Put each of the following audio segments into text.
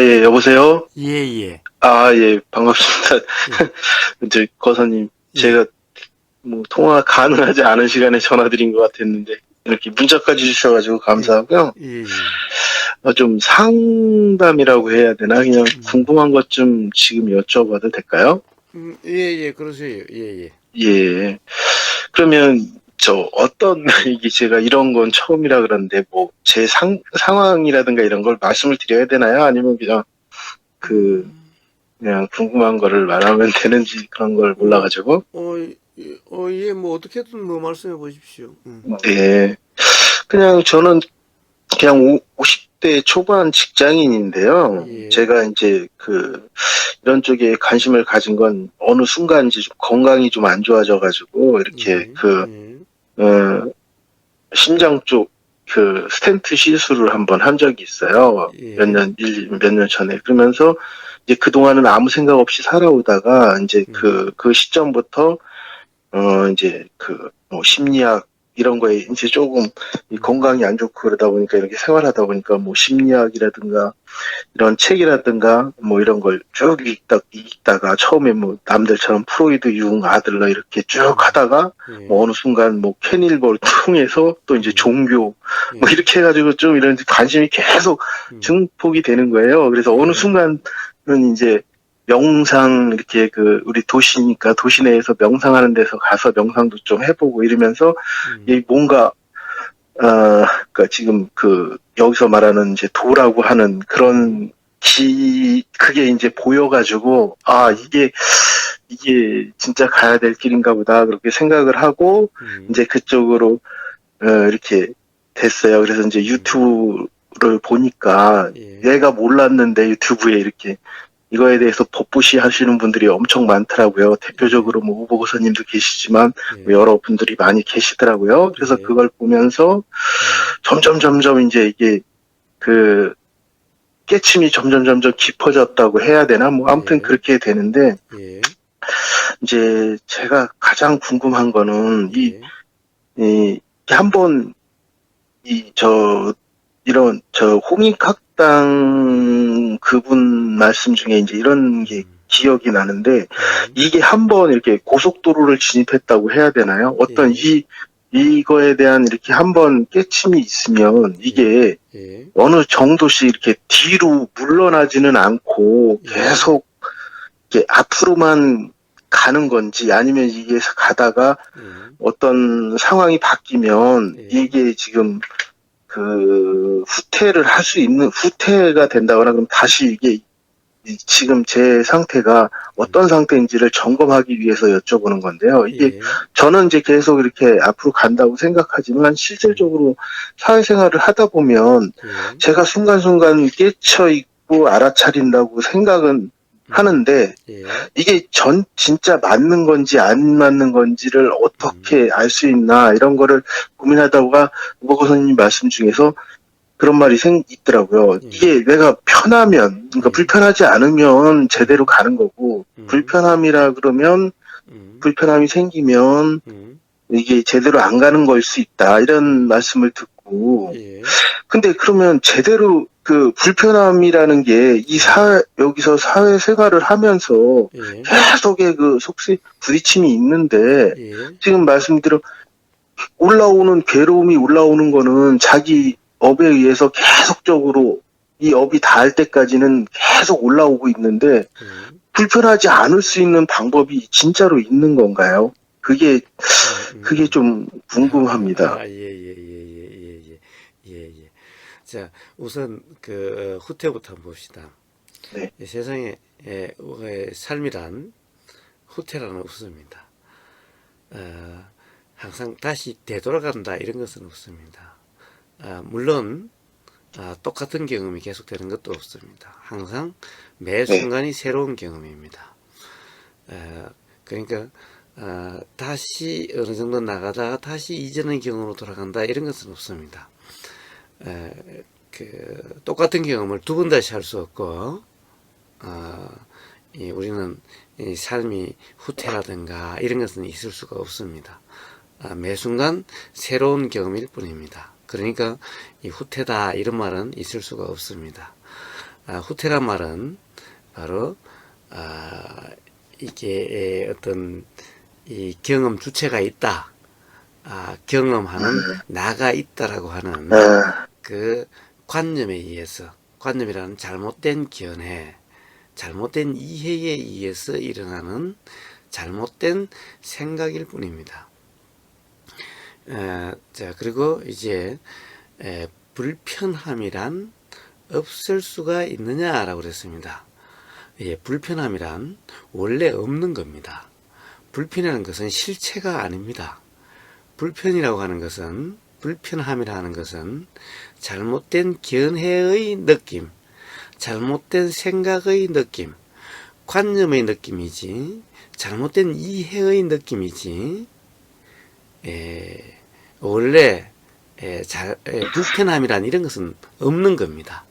예, 여보세요? 예, 예, 예, 반갑습니다. 예, 이제, 거사님, 예, 제가 뭐, 통화 가능하지 않은 시간에 전화드린 것 같았는데, 이렇게 문자까지 주셔가지고 예, 감사하고요. 예, 예. 좀 상담이라고 해야 되나? 그냥 음, 궁금한 것 좀 지금 여쭤봐도 될까요? 예, 예, 그러세요. 예, 예. 예. 그러면, 이게 제가 이런 건 처음이라 그러는데, 뭐, 제 상황이라든가 이런 걸 말씀을 드려야 되나요? 아니면 그냥, 그, 음, 그냥 궁금한 거를 말하면 되는지 그런 걸 어, 몰라가지고. 예, 뭐, 어떻게든 뭐 말씀해 보십시오. 네. 그냥 저는 그냥 50대 초반 직장인인데요. 예, 제가 이제 이런 쪽에 관심을 가진 건 어느 순간 이제 좀 건강이 좀 안 좋아져가지고, 이렇게 예, 예, 어, 심장 쪽 스텐트 시술을 한번 한 적이 있어요. 예, 몇 년 전에. 그러면서 이제 그동안은 아무 생각 없이 살아오다가 이제 음, 그 시점부터 이제 뭐 심리학 이런 거에 이제 조금 이 음, 건강이 안 좋고 그러다 보니까 이렇게 생활하다 보니까 뭐 심리학이라든가 이런 책이라든가 뭐 이런 걸 쭉 읽다가 처음에 뭐 남들처럼 프로이드, 융, 아들러 이렇게 쭉 음, 하다가 뭐 예, 어느 순간 뭐 캐닐볼 통해서 또 이제 음, 종교 뭐 예, 이렇게 해가지고 좀 이런 관심이 계속 음, 증폭이 되는 거예요. 그래서 어느 예, 순간은 이제 명상 이렇게 우리 도시니까 도시 내에서 명상하는 데서 가서 명상도 좀 해보고 이러면서 이 음, 뭔가 그러니까 지금 여기서 말하는 이제 도라고 하는 음, 그런 그게 이제 보여가지고, 예, 이게 진짜 가야 될 길인가 보다, 그렇게 생각을 하고, 음, 이제 그쪽으로, 이렇게 됐어요. 그래서 이제 음, 유튜브를 보니까, 예, 얘가 몰랐는데 유튜브에 이렇게 이거에 대해서 법부시 하시는 분들이 엄청 많더라고요. 대표적으로 예, 뭐 우보고사님도 계시지만 뭐 예, 여러 분들이 많이 계시더라고요. 그래서 예, 그걸 보면서 음, 점점 이제 이게 그 깨침이 점점 깊어졌다고 해야 되나? 뭐 아무튼 예, 그렇게 되는데 예, 이제 제가 가장 궁금한 거는 예, 이 한번 이런 음, 홍익학당 그분 말씀 중에 이제 이런 게 음, 기억이 나는데 예, 이게 한번 이렇게 고속도로를 진입했다고 해야 되나요? 어떤 예, 이거에 대한 이렇게 한번 깨침이 있으면 예, 이게 예, 어느 정도씩 이렇게 뒤로 물러나지는 않고 예, 계속 이렇게 앞으로만 가는 건지 아니면 이게 가다가 예, 어떤 상황이 바뀌면 예, 이게 지금 후퇴를 할 수 있는 후퇴가 된다거나 그럼 다시 이게 지금 제 상태가 어떤 상태인지를 점검하기 위해서 여쭤보는 건데요. 이게 예, 저는 이제 계속 이렇게 앞으로 간다고 생각하지만 음, 실질적으로 사회생활을 하다 보면 예, 제가 순간순간 깨쳐 있고 알아차린다고 생각은 음, 하는데 예, 이게 진짜 맞는 건지 안 맞는 건지를 음, 어떻게 알 수 있나 이런 거를 고민하다가 우버거 선생님 말씀 중에서 그런 말이 있더라고요. 예, 이게 내가 편하면, 그러니까 예, 불편하지 않으면 제대로 음, 가는 거고, 음, 불편함이라 그러면, 음, 불편함이 생기면 음, 이게 제대로 안 가는 걸 수 있다. 이런 음, 말씀을 듣고, 예, 근데 그러면 제대로 불편함이라는 게 예, 여기서 사회생활을 하면서 예, 계속의 부딪힘이 있는데, 예, 지금 말씀대로 괴로움이 올라오는 거는 자기 업에 의해서 계속적으로 이 업이 닿을 때까지는 계속 올라오고 있는데, 예, 불편하지 않을 수 있는 방법이 진짜로 있는 건가요? 그게 좀 궁금합니다. 예, 예, 예, 예, 예, 예, 예. 자, 우선 후퇴부터 한번 봅시다. 네, 세상에 삶이란 후퇴라는 없습니다. 항상 다시 되돌아간다 이런 것은 없습니다. 물론 똑같은 경험이 계속되는 것도 없습니다. 항상 매 네, 순간이 새로운 경험입니다. 그러니까 다시 어느 정도 나가다가 다시 이전의 경험으로 돌아간다 이런 것은 없습니다. 똑같은 경험을 두 번 다시 할 수 없고 우리는 이 삶이 후퇴라든가 이런 것은 있을 수가 없습니다. 매 순간 새로운 경험일 뿐입니다. 그러니까 이 후퇴다 이런 말은 있을 수가 없습니다. 후퇴란 말은 바로 이게 어떤 이 경험 주체가 있다, 경험하는 나가 있다라고 하는 그 관념에 의해서, 관념이라는 잘못된 견해, 잘못된 이해에 의해서 일어나는 잘못된 생각일 뿐입니다. 자, 그리고 이제 불편함이란 없을 수가 있느냐라고 그랬습니다. 예, 불편함이란 원래 없는 겁니다. 불편이라는 것은 실체가 아닙니다. 불편이라고 하는 것은, 불편함이라 하는 것은 잘못된 견해의 느낌, 잘못된 생각의 느낌, 관념의 느낌이지, 잘못된 이해의 느낌이지, 원래 불편함이란 이런 것은 없는 겁니다.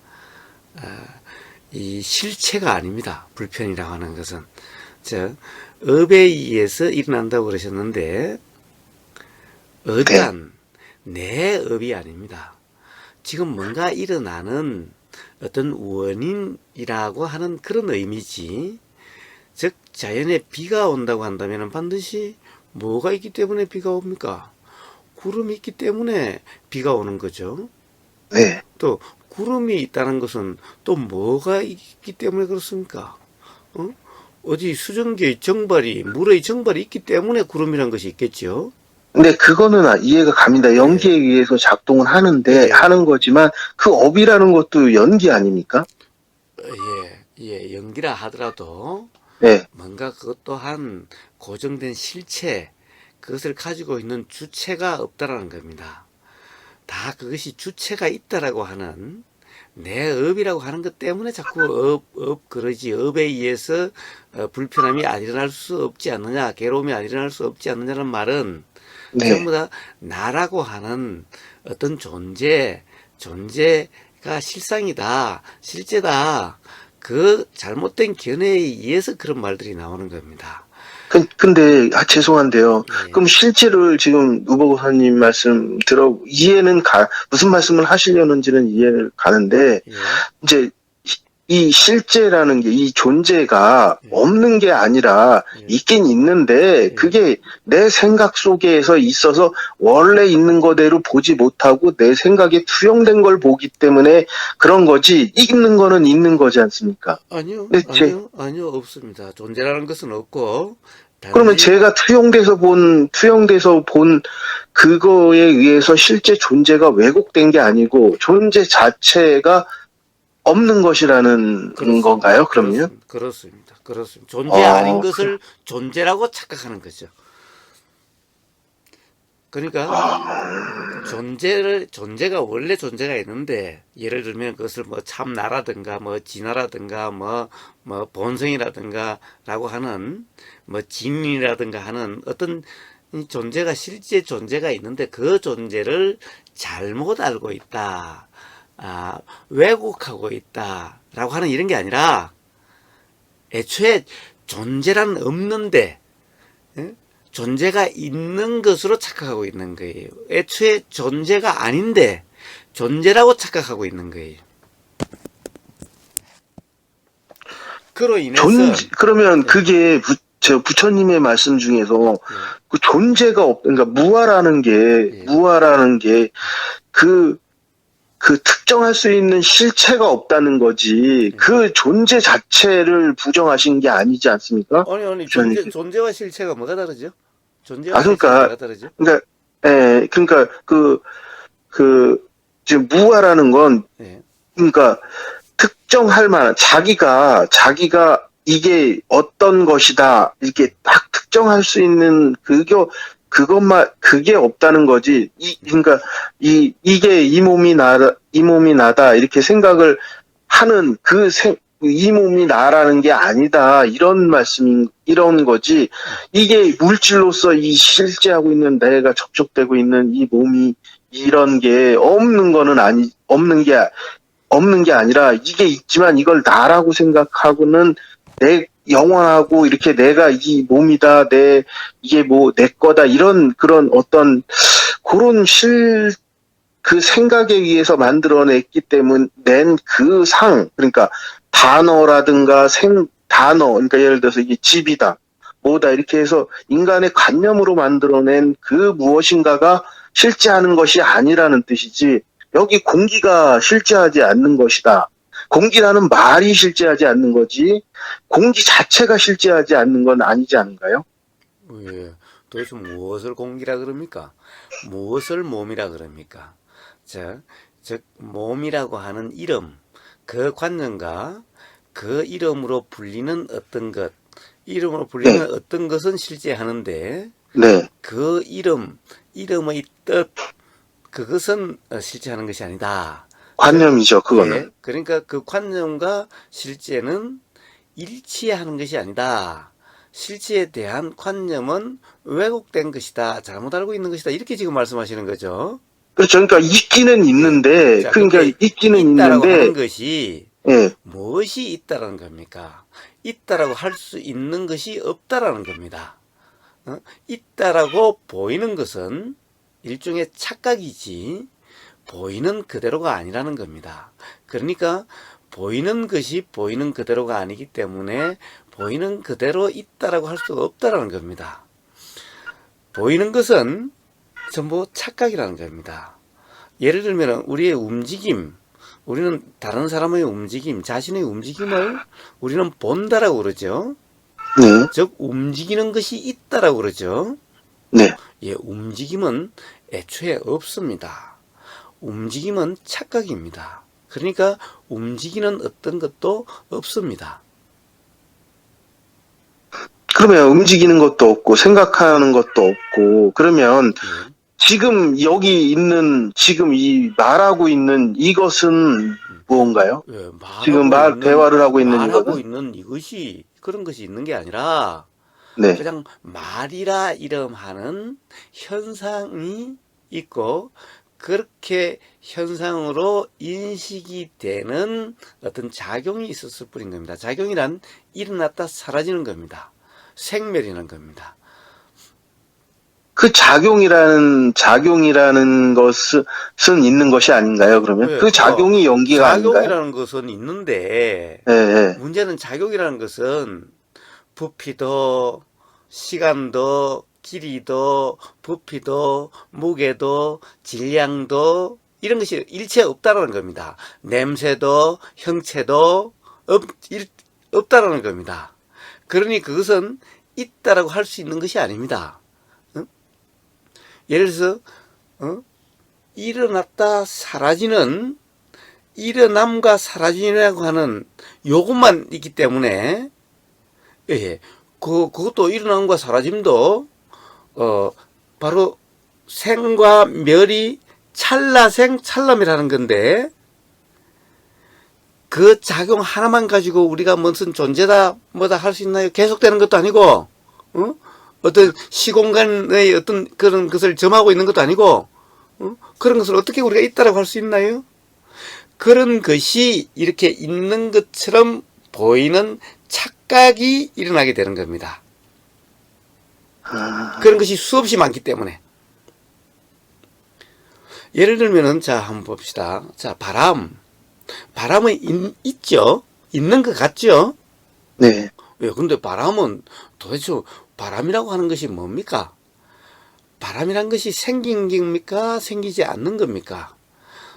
이 실체가 아닙니다. 불편이라고 하는 것은. 업에 의해서 일어난다고 그러셨는데, 어떠한 내 업이 아닙니다. 지금 뭔가 일어나는 어떤 원인이라고 하는 그런 의미지, 즉 자연에 비가 온다고 한다면 반드시 뭐가 있기 때문에 비가 옵니까? 구름이 있기 때문에 비가 오는 거죠. 네. 또 구름이 있다는 것은 또 뭐가 있기 때문에 그렇습니까? 어디 수증기의 정발이, 물의 정발이 있기 때문에 구름이라는 것이 있겠죠. 근데 그거는 이해가 갑니다. 연기에 의해서 작동을 하는데, 하는 거지만, 그 업이라는 것도 연기 아닙니까? 예, 연기라 하더라도, 네. 뭔가 그것 또한 고정된 실체, 그것을 가지고 있는 주체가 없다라는 겁니다. 다 그것이 주체가 있다라고 하는, 내 업이라고 하는 것 때문에 자꾸 그러지, 업에 의해서 불편함이 안 일어날 수 없지 않느냐, 괴로움이 안 일어날 수 없지 않느냐는 말은, 네. 전부 다 나라고 하는 어떤 존재가 실상이다, 실제다, 그 잘못된 견해에 의해서 그런 말들이 나오는 겁니다. 근데 죄송한데요. 예. 그럼 실제를 지금 우보고사님 말씀 이해는 무슨 말씀을 하시려는지는 이해를 가는데, 예. 이제 이 실제라는 게, 이 존재가 없는 게 아니라 있긴 있는데, 그게 내 생각 속에서 있어서 원래 있는 거대로 보지 못하고 내 생각에 투영된 걸 보기 때문에 그런 거지, 있는 거는 있는 거지 않습니까? 아니요, 없습니다. 존재라는 것은 없고, 그러면 제가 투영돼서 본 그거에 의해서 실제 존재가 왜곡된 게 아니고, 존재 자체가 없는 것이라는 건가요, 그럼요? 그렇습니다. 존재 아닌 것을 존재라고 착각하는 거죠. 그러니까 존재가 원래 존재가 있는데, 예를 들면 그것을 뭐 참나라든가 뭐 진화라든가 뭐 본성이라든가 라고 하는, 뭐 진리라든가 하는 어떤 존재가, 실제 존재가 있는데 그 존재를 잘못 알고 있다, 왜곡하고 있다 라고 하는 이런 게 아니라, 애초에 존재란 없는데 존재가 있는 것으로 착각하고 있는 거예요. 애초에 존재가 아닌데 존재라고 착각하고 있는 거예요. 그로 인해서 그러면 그게 부처님의 말씀 중에서 그 존재가 그러니까 무아라는 게 그 특정할 수 있는 실체가 없다는 거지, 그 존재 자체를 부정하신 게 아니지 않습니까? 아니, 존재와 실체가 뭐가 다르죠? 존재와 실체가 그러니까, 뭐가 다르죠? 그러니까, 지금 무아라는 건, 그러니까, 특정할 만한, 자기가 이게 어떤 것이다, 이렇게 딱 특정할 수 있는, 그게 없다는 거지. 그러니까, 이게 이 몸이 나다, 이렇게 생각을 하는 이 몸이 나라는 게 아니다, 이런 거지. 이게 물질로서 이 실제하고 있는 내가 접촉되고 있는 이 몸이 이런 게 없는 게 아니라, 이게 있지만 이걸 나라고 생각하고는 영원하고 이렇게 내가 이 몸이다, 이게 뭐 내 거다, 그런 어떤 그런 그 생각에 의해서 만들어냈기 때문에 낸 그 그러니까 단어라든가 단어, 그러니까 예를 들어서 이게 집이다, 뭐다, 이렇게 해서 인간의 관념으로 만들어낸 그 무엇인가가 실제하는 것이 아니라는 뜻이지, 여기 공기가 실제하지 않는 것이다. 공기라는 말이 실제하지 않는 거지, 공기 자체가 실제하지 않는 건 아니지 않은가요? 예. 도대체 무엇을 공기라 그럽니까? 무엇을 몸이라 그럽니까? 즉 몸이라고 하는 이름, 그 관념과 그 이름으로 불리는 어떤 것, 이름으로 불리는 네. 어떤 것은 실제하는데 네. 그 이름의 뜻, 그것은 실제하는 것이 아니다. 관념이죠, 그거는. 예, 그러니까 그 관념과 실제는 일치하는 것이 아니다. 실체에 대한 관념은 왜곡된 것이다. 잘못 알고 있는 것이다. 이렇게 지금 말씀하시는 거죠. 그렇죠. 그러니까 있기는 예. 있는데, 자, 그러니까 근데 있기는 있다라고 하는 있는데, 것이 예. 무엇이 있다라는 겁니까? 있다라고 할 수 있는 것이 없다라는 겁니다. 있다라고 보이는 것은 일종의 착각이지 보이는 그대로가 아니라는 겁니다. 그러니까 보이는 것이 보이는 그대로가 아니기 때문에 보이는 그대로 있다라고 할 수가 없다라는 겁니다. 보이는 것은 전부 착각이라는 겁니다. 예를 들면 우리의 움직임, 우리는 다른 사람의 움직임, 자신의 움직임을 우리는 본다라고 그러죠. 네. 즉 움직이는 것이 있다라고 그러죠. 네. 예, 움직임은 애초에 없습니다. 움직임은 착각입니다. 그러니까 움직이는 어떤 것도 없습니다. 그러면 움직이는 것도 없고, 생각하는 것도 없고, 그러면 예. 지금 여기 있는, 지금 이 말하고 있는 이것은 무언가요? 예, 지금 대화를 하고 있는 말하고 이거는? 있는 이것이 그런 것이 있는 게 아니라 네. 그냥 말이라 이름하는 현상이 있고 그렇게 현상으로 인식이 되는 어떤 작용이 있었을 뿐인 겁니다. 작용이란 일어났다 사라지는 겁니다. 생멸이라는 겁니다. 그 작용이라는 것은 있는 것이 아닌가요, 그러면? 예, 그 작용이 연기가 아닌가요? 작용이라는 것은 있는데 예, 예. 문제는 작용이라는 것은 부피도 시간도 길이도 부피도 무게도 질량도 이런 것이 일체 없다라는 겁니다. 냄새도 형체도 없다라는 겁니다. 그러니 그것은 있다라고 할 수 있는 것이 아닙니다. 예를 들어서 일어났다 사라지는 일어남과 사라짐이라고 하는 요것만 있기 때문에 예, 그것도 일어남과 사라짐도 바로 생과 멸이 찰나생 찰남이라는 건데 그 작용 하나만 가지고 우리가 무슨 존재다 뭐다 할 수 있나요? 계속되는 것도 아니고 어떤 시공간의 어떤 그런 것을 점하고 있는 것도 아니고 그런 것을 어떻게 우리가 있다라고 할 수 있나요? 그런 것이 이렇게 있는 것처럼 보이는 착각이 일어나게 되는 겁니다. 그런 것이 수없이 많기 때문에. 예를 들면은, 자, 한번 봅시다. 자, 바람은 있죠? 있는 것 같죠? 네. 왜, 근데 바람은 도대체 바람이라고 하는 것이 뭡니까? 바람이란 것이 생긴 겁니까? 생기지 않는 겁니까?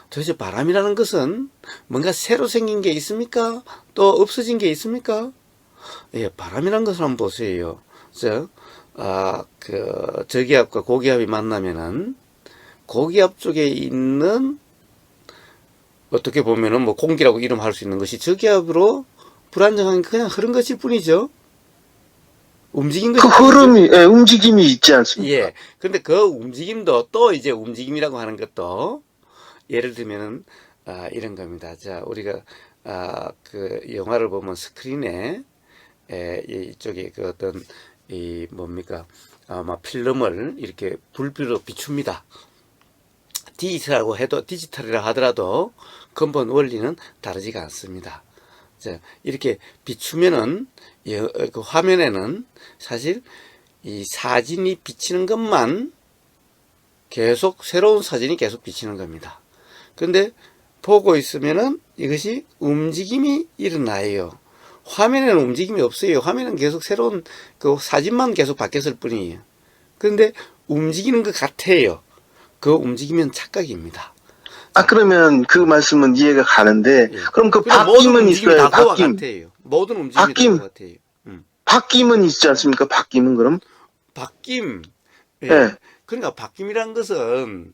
도대체 바람이라는 것은 뭔가 새로 생긴 게 있습니까? 또 없어진 게 있습니까? 예, 바람이라는 것을 한번 보세요. 저기압과 고기압이 만나면은 고기압 쪽에 있는 어떻게 보면은 뭐 공기라고 이름할 수 있는 것이 저기압으로 불안정한 그냥 흐른 것일 뿐이죠. 움직인 것이 그 흐름이, 예, 움직임이 있지 않습니까? 예. 근데 그 움직임도 또 이제 움직임이라고 하는 것도 예를 들면은 이런 겁니다. 자, 우리가 그 영화를 보면 스크린에 이쪽에 그 어떤 이 뭡니까 필름을 이렇게 불빛으로 비춥니다. 디지털이라 하더라도 근본 원리는 다르지가 않습니다. 자, 이렇게 비추면은 그 화면에는 사실 이 사진이 비치는 것만 계속 새로운 사진이 계속 비치는 겁니다. 근데 보고 있으면은 이것이 움직임이 일어나요. 화면에는 움직임이 없어요. 화면은 계속 새로운 그 사진만 계속 바뀌었을 뿐이에요. 그런데 움직이는 것 같아요. 그 움직이면 착각입니다. 그러면 그 말씀은 이해가 가는데, 예. 그럼 그 모든 바뀜은 움직임이 있어요, 다 그와 바뀜. 같아요. 모든 움직임이 바뀜. 다 그와 같아요. 바뀜은 있지 않습니까? 바뀜은 그럼? 바뀜. 예. 예. 그러니까 바뀜이란 것은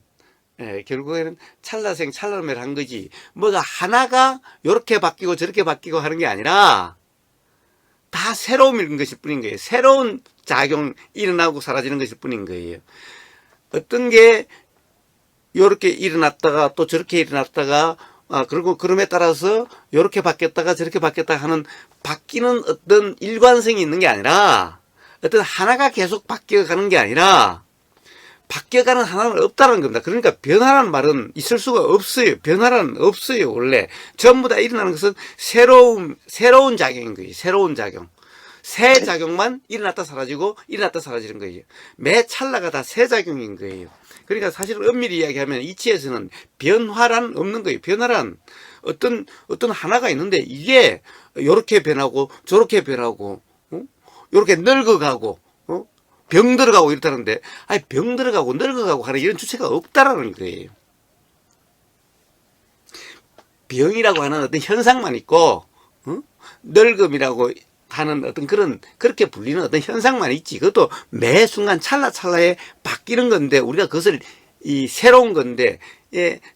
결국에는 찰나생 찰나멸한 거지. 뭐가 하나가 요렇게 바뀌고 저렇게 바뀌고 하는 게 아니라 다 새로운 것일 뿐인 거예요. 새로운 작용 일어나고 사라지는 것일 뿐인 거예요. 어떤 게 요렇게 일어났다가 또 저렇게 일어났다가 그리고 그럼에 따라서 요렇게 바뀌었다가 저렇게 바뀌었다 하는 바뀌는 어떤 일관성이 있는 게 아니라 어떤 하나가 계속 바뀌어가는 게 아니라 바뀌어가는 하나는 없다는 겁니다. 그러니까 변화라는 말은 있을 수가 없어요. 변화는 없어요. 원래 전부 다 일어나는 것은 새로운 작용인 거예요. 새로운 작용. 새 작용만 일어났다 사라지고 일어났다 사라지는 거예요. 매 찰나가 다 새 작용인 거예요. 그러니까 사실 엄밀히 이야기하면 이치에서는 변화란 없는 거예요. 변화란 어떤 하나가 있는데 이게 요렇게 변하고 저렇게 변하고 요렇게 늙어가고 병 들어가고 이렇다는데 병 들어가고 늙어가고 하는 이런 주체가 없다라는 거예요. 병이라고 하는 어떤 현상만 있고 늙음이라고 하는 어떤 그렇게 불리는 어떤 현상만 있지. 그것도 매 순간 찰나찰나에 바뀌는 건데, 우리가 그것을 새로운 건데,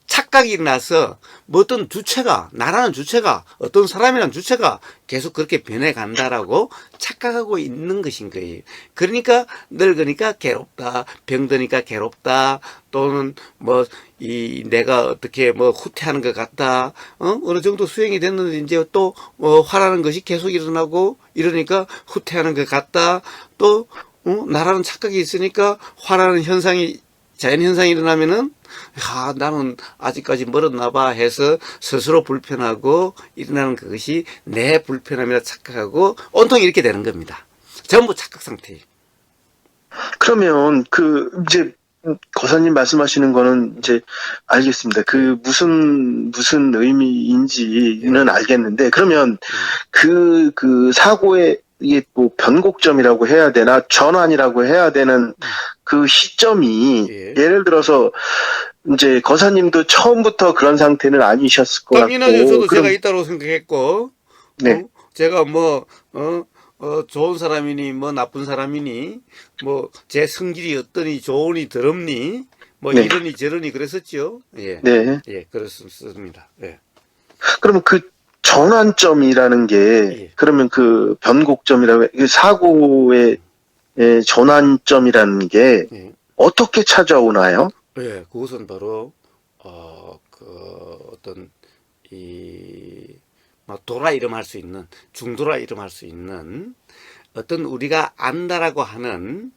착각이 일어나서 뭐 어떤 주체가, 나라는 주체가, 어떤 사람이라는 주체가 계속 그렇게 변해 간다라고 착각하고 있는 것인 거예요. 그러니까 늙으니까 괴롭다, 병드니까 괴롭다, 또는 내가 어떻게 후퇴하는 것 같다, 어느 정도 수행이 됐는데 이제 또 화라는 것이 계속 일어나고 이러니까 후퇴하는 것 같다, 또 나라는 착각이 있으니까 화라는 자연현상이 일어나면은, 나는 아직까지 멀었나 봐 해서 스스로 불편하고 일어나는 그것이 내 불편함이라 착각하고 온통이 이렇게 되는 겁니다. 전부 착각 상태예요. 그러면 이제 거사님 말씀하시는 거는 이제 알겠습니다. 무슨 의미인지는 알겠는데, 그러면 그 사고의 이게 뭐 변곡점이라고 해야 되나 전환이라고 해야 되는 그 시점이 예를 들어서 이제 거사님도 처음부터 그런 상태는 아니셨을 것 당연하죠. 같고, 저도 제가 있다고 생각했고, 네. 제가 좋은 사람이니 나쁜 사람이니 제 성질이 어떠니 좋으니 더럽니 네. 이러니 저러니 그랬었죠. 예. 네. 예, 그렇습니다. 예. 그러면 그 전환점이라는 게 그러면 그 변곡점이라고 그 사고의 전환점이라는 게 어떻게 찾아오나요? 예, 그것은 바로 도라 이름할 수 있는, 중도라 이름할 수 있는 어떤 우리가 안다라고 하는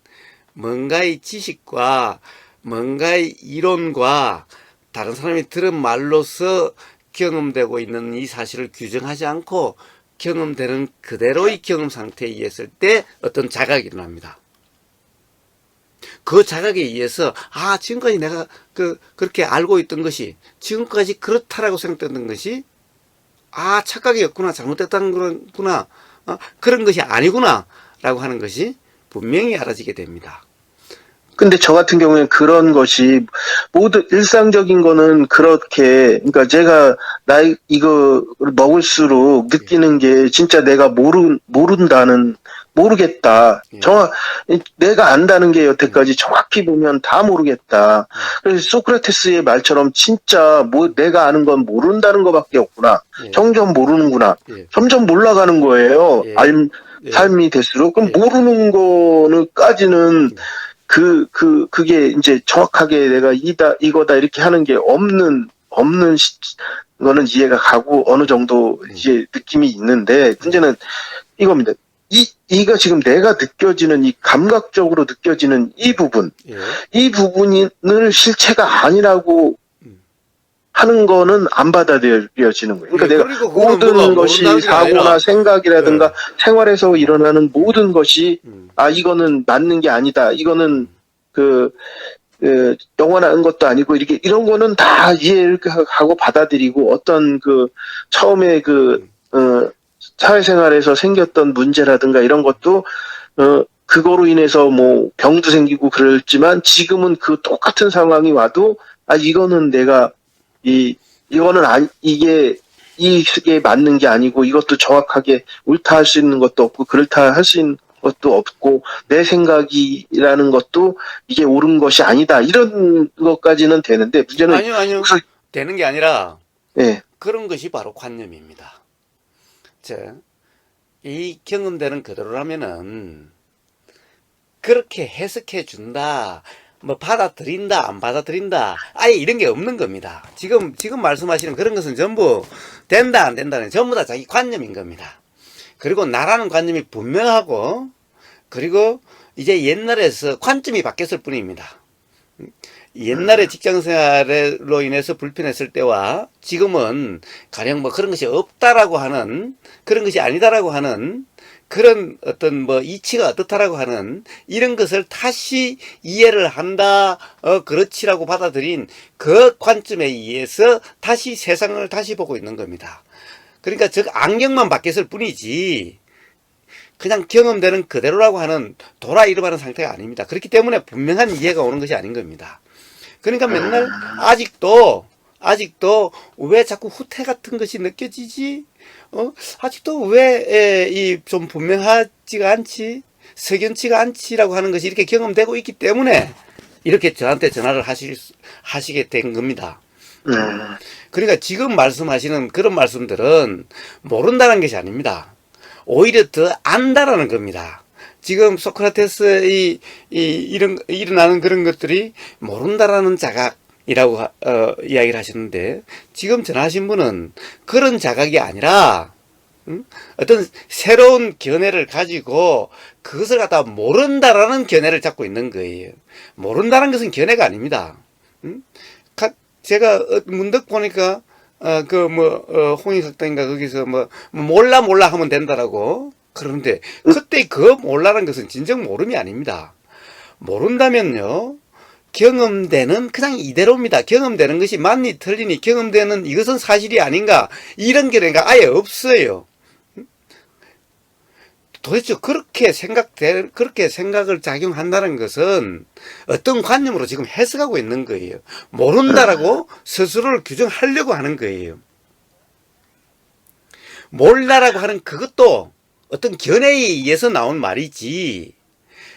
뭔가의 지식과 뭔가의 이론과 다른 사람이 들은 말로서 경험되고 있는 이 사실을 규정하지 않고 경험되는 그대로의 경험 상태에 의했을 때 어떤 자각이 일어납니다. 그 자각에 의해서 지금까지 내가 그렇게 알고 있던 것이, 지금까지 그렇다라고 생각했던 것이 착각이었구나, 잘못됐다는 거구나, 그런 것이 아니구나 라고 하는 것이 분명히 알아지게 됩니다. 근데 저 같은 경우에는 그런 것이 모두 일상적인 거는 그렇게, 그러니까 제가 이거 먹을수록 느끼는 게 진짜 내가 모르겠다. 내가 안다는 게 여태까지 정확히 보면 다 모르겠다. 그래서 소크라테스의 말처럼 진짜 내가 아는 건 모른다는 것밖에 없구나. 점점 모르는구나. 점점 몰라가는 거예요. 삶이 될수록. 그럼 모르는 거는까지는 그게 이제 정확하게 내가 이거다 이렇게 하는 게 없는 거는 이해가 가고 어느 정도 이제 느낌이 있는데, 문제는 이겁니다. 이거 지금 내가 느껴지는, 이 감각적으로 느껴지는 이 부분, 이 부분을 실체가 아니라고 하는 거는 안 받아들여지는 거예요. 그러니까 내가 모든 것이 사고나 생각이라든가 생활에서 일어나는 모든 것이 이거는 맞는 게 아니다. 이거는 영원한 것도 아니고 이렇게 이런 거는 다 이해하고 받아들이고 어떤 처음에 사회생활에서 생겼던 문제라든가 이런 것도 그거로 인해서 뭐 병도 생기고 그랬지만 지금은 그 똑같은 상황이 와도 이거는 내가 이거는 이게 맞는 게 아니고 이것도 정확하게 옳다 할 수 있는 것도 없고 그렇다 할 수 있는 것도 없고 내 생각이라는 것도 이게 옳은 것이 아니다 이런 것까지는 되는데 문제는 아니요. 되는 게 아니라 예. 그런 것이 바로 관념입니다. 이 경험되는 그대로라면은 그렇게 해석해 준다, 뭐 받아들인다, 안 받아들인다, 아예 이런 게 없는 겁니다. 지금 말씀하시는 그런 것은 전부 된다, 안 된다는 전부 다 자기 관념인 겁니다. 그리고 나라는 관념이 분명하고, 그리고 이제 옛날에서 관점이 바뀌었을 뿐입니다. 옛날에 직장생활로 인해서 불편했을 때와 지금은 가령 뭐 그런 것이 없다라고 하는, 그런 것이 아니다라고 하는 그런 어떤 뭐 이치가 어떻다라고 하는 이런 것을 다시 이해를 한다, 그렇지라고 받아들인 그 관점에 의해서 다시 세상을 다시 보고 있는 겁니다. 그러니까 즉 안경만 바뀌었을 뿐이지 그냥 경험되는 그대로라고 하는 돌아 이름하는 상태가 아닙니다. 그렇기 때문에 분명한 이해가 오는 것이 아닌 겁니다. 그러니까 맨날 아직도 왜 자꾸 후퇴 같은 것이 느껴지지? 아직도 왜 좀 분명하지가 않지? 석연치가 않지라고 하는 것이 이렇게 경험되고 있기 때문에 이렇게 저한테 전화를 하시게 된 겁니다. 그러니까 지금 말씀하시는 그런 말씀들은 모른다는 것이 아닙니다. 오히려 더 안다라는 겁니다. 지금 소크라테스 일어나는 그런 것들이 모른다라는 자각이라고 이야기를 하셨는데 지금 전하신 분은 그런 자각이 아니라 어떤 새로운 견해를 가지고 그것을 갖다 모른다라는 견해를 잡고 있는 거예요. 모른다는 것은 견해가 아닙니다. 제가 문득 보니까 홍익학당인가 거기서 몰라 하면 된다라고 그런데 그때 그 몰라라는 것은 진정 모름이 아닙니다. 모른다면요 경험되는 그냥 이대로입니다. 경험되는 것이 맞니 틀리니 경험되는 이것은 사실이 아닌가 이런 견해가 아예 없어요. 도대체 그렇게 생각을 작용한다는 것은 어떤 관념으로 지금 해석하고 있는 거예요. 모른다라고 스스로를 규정하려고 하는 거예요. 몰라라고 하는 그것도 어떤 견해에 의해서 나온 말이지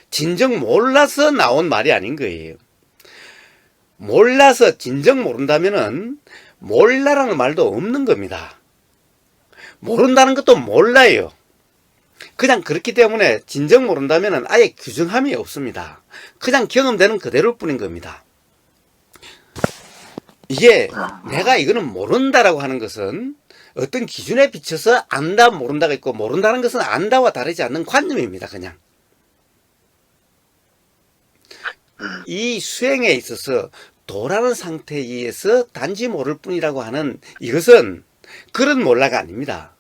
진정 몰라서 나온 말이 아닌 거예요. 몰라서 진정 모른다면은 몰라라는 말도 없는 겁니다. 모른다는 것도 몰라요. 그냥 그렇기 때문에 진정 모른다면은 아예 규정함이 없습니다. 그냥 경험되는 그대로일 뿐인 겁니다. 이게 내가 이거는 모른다라고 하는 것은 어떤 기준에 비춰서 안다 모른다가 있고 모른다는 것은 안다와 다르지 않는 관념입니다. 그냥 이 수행에 있어서 도라는 상태에 의해서 단지 모를 뿐이라고 하는 이것은 그런 몰라가 아닙니다.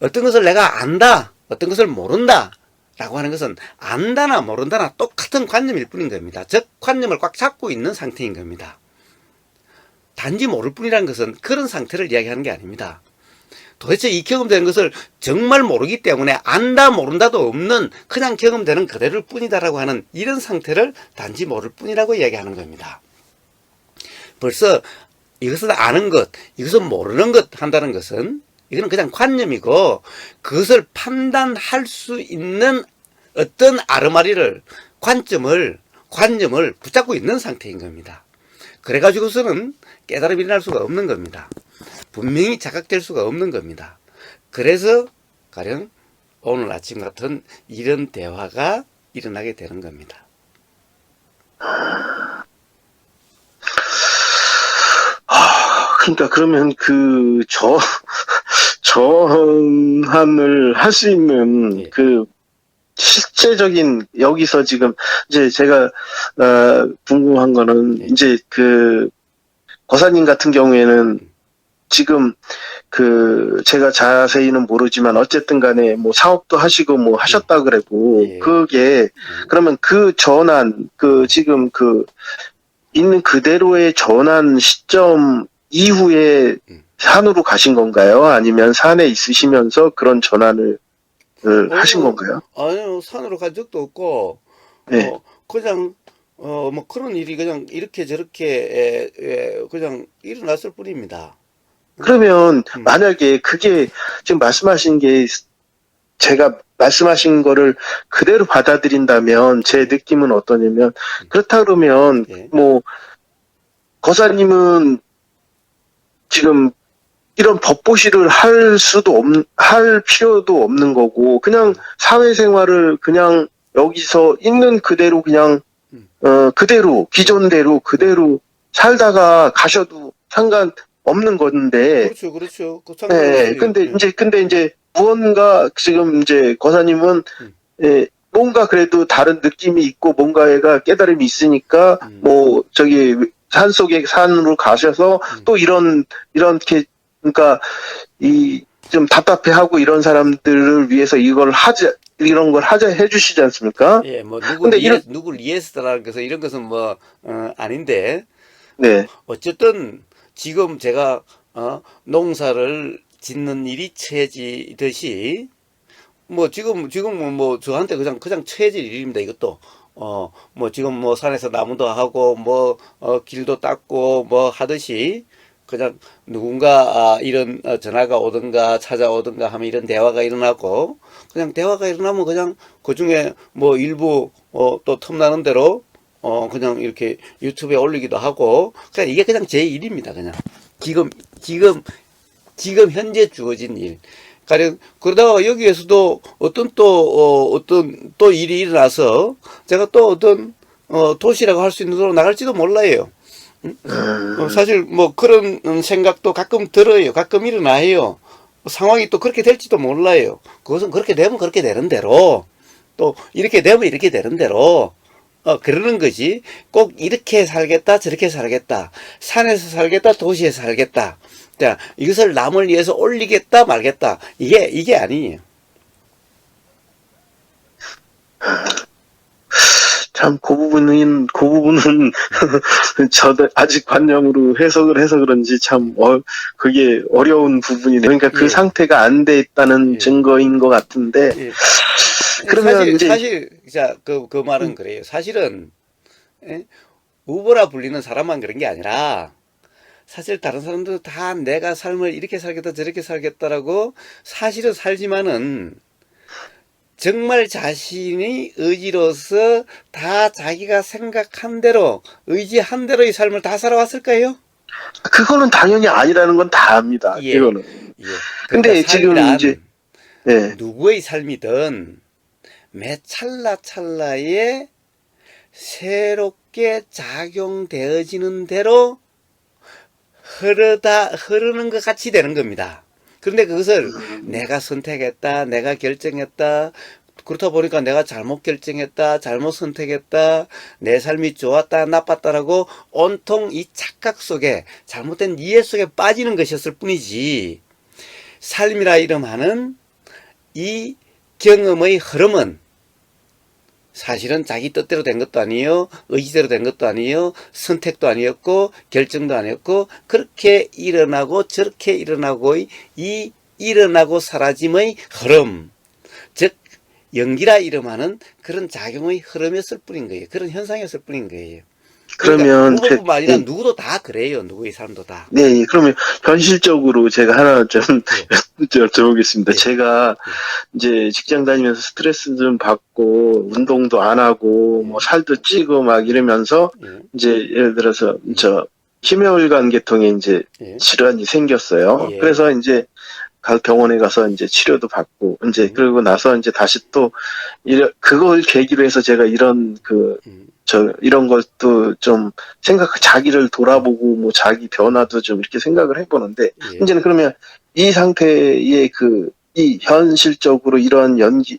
어떤 것을 내가 안다, 어떤 것을 모른다 라고 하는 것은 안다나 모른다나 똑같은 관념일 뿐인 겁니다. 즉 관념을 꽉 잡고 있는 상태인 겁니다. 단지 모를 뿐이라는 것은 그런 상태를 이야기하는 게 아닙니다. 도대체 이 경험되는 것을 정말 모르기 때문에 안다 모른다도 없는 그냥 경험되는 그대로일 뿐이다라고 하는 이런 상태를 단지 모를 뿐이라고 이야기하는 겁니다. 벌써 이것은 아는 것, 이것은 모르는 것 한다는 것은 이거는 그냥 관념이고 그것을 판단할 수 있는 어떤 아르마리를 관념을 붙잡고 있는 상태인 겁니다. 그래가지고서는 깨달음이 일어날 수가 없는 겁니다. 분명히 자각될 수가 없는 겁니다. 그래서 가령 오늘 아침 같은 이런 대화가 일어나게 되는 겁니다. 그러니까 그러면 전환을 할 수 있는 예. 실제적인 여기서 지금 이제 제가 궁금한 거는 예. 이제 고사님 같은 경우에는 지금 제가 자세히는 모르지만 어쨌든 간에 뭐 사업도 하시고 뭐 하셨다 그래도 예. 그게 그러면 그 전환 지금 있는 그대로의 전환 시점 이후에 산으로 가신 건가요? 아니면 산에 있으시면서 그런 전환을 하신 건가요? 아니요, 산으로 간 적도 없고, 네. 그냥, 뭐 그런 일이 그냥 이렇게 저렇게, 그냥 일어났을 뿐입니다. 그러면 음. 만약에 그게 지금 말씀하신 게 제가 말씀하신 거를 그대로 받아들인다면 제 느낌은 어떠냐면 그렇다 그러면 예. 뭐 거사님은 지금 이런 법보시를 할 필요도 없는 거고 그냥 사회생활을 그냥 여기서 있는 그대로 그냥 그대로 기존대로 그대로 살다가 가셔도 상관없는 건데 그렇죠, 그렇죠. 그 예, 상관없이, 근데 이제 무언가 지금 이제 거사님은 음. 예, 뭔가 그래도 다른 느낌이 있고 뭔가가 깨달음이 있으니까 뭐 저기 산속에 산으로 가셔서 또 이렇게 그러니까 이 좀 답답해하고 이런 사람들을 위해서 이런 걸 하자 해주시지 않습니까? 예, 뭐, 근데 이런 누구를 위해서라는 것은, 이런 것은 뭐, 아닌데, 네, 어쨌든, 지금 제가, 농사를 짓는 일이 처해지듯이, 뭐, 지금은 뭐, 저한테 그냥 처해질 일입니다, 이것도. 뭐, 지금 뭐, 산에서 나무도 하고, 뭐, 길도 닦고, 뭐, 하듯이, 그냥 누군가, 이런 전화가 오든가, 찾아오든가 하면 이런 대화가 일어나고, 그냥 대화가 일어나면 그냥 그 중에 뭐, 일부, 또 틈나는 대로, 그냥 이렇게 유튜브에 올리기도 하고, 그냥 이게 그냥 제 일입니다, 그냥. 지금, 지금, 지금 현재 주어진 일. 가령 그러다가 여기에서도 어떤 또 일이 일어나서 제가 또 어떤 도시라고 할 수 있는 데로 나갈지도 몰라요. 사실 뭐 그런 생각도 가끔 들어요. 가끔 일어나요. 상황이 또 그렇게 될지도 몰라요. 그것은 그렇게 되면 그렇게 되는 대로 또 이렇게 되면 이렇게 되는 대로 그러는 거지. 꼭 이렇게 살겠다, 저렇게 살겠다. 산에서 살겠다, 도시에서 살겠다. 자, 이것을 남을 위해서 올리겠다, 말겠다. 이게 아니에요. 참 그 부분은 저도 아직 관념으로 해석을 해서 그런지 참 그게 어려운 부분이네요. 그러니까 그 예, 상태가 안 돼 있다는 예, 증거인 것 같은데 예. 그러면 이제 자, 그 말은 그래요. 사실은, 예? 우보라 불리는 사람만 그런 게 아니라, 사실 다른 사람들도 다 내가 삶을 이렇게 살겠다, 저렇게 살겠다라고 사실은 살지만은, 정말 자신의 의지로서 다 자기가 생각한 대로, 의지한 대로의 삶을 다 살아왔을까요? 그거는 당연히 아니라는 건 다 압니다. 예, 이거는. 예. 그러니까 근데 지금 이제 삶이란 예. 누구의 삶이든 매 찰나찰나에 새롭게 작용되어지는 대로 흐르는 것 같이 되는 겁니다. 그런데 그것을 내가 선택했다, 내가 결정했다, 그렇다 보니까 내가 잘못 결정했다, 잘못 선택했다, 내 삶이 좋았다, 나빴다라고 온통 이 착각 속에, 잘못된 이해 속에 빠지는 것이었을 뿐이지, 삶이라 이름하는 이 경험의 흐름은 사실은 자기 뜻대로 된 것도 아니에요. 의지대로 된 것도 아니에요. 선택도 아니었고 결정도 아니었고 그렇게 일어나고 저렇게 일어나고의 이 일어나고 사라짐의 흐름, 즉 연기라 이름하는 그런 작용의 흐름이었을 뿐인 거예요. 그런 현상이었을 뿐인 거예요. 그러니까 그러면 우버뿐만 아니라 예, 누구도 다 그래요. 누구의 삶도 다. 네, 그러면 현실적으로 제가 하나 좀 예, 여쭤보겠습니다. 예, 제가 예, 이제 직장 다니면서 스트레스 좀 받고 운동도 안 하고 뭐 예, 살도 찌고 막 이러면서 예, 이제 예를 들어서 저 심혈관 계통에 이제 예, 질환이 생겼어요. 예, 그래서 이제 병원에 가서 이제 치료도 받고 이제 음, 그러고 나서 이제 다시 또 그걸 계기로 해서 제가 음, 이런 것도 좀 자기를 돌아보고 뭐 자기 변화도 좀 이렇게 생각을 해보는데 예. 이제는 그러면 이 상태의 이 현실적으로 이런 연기에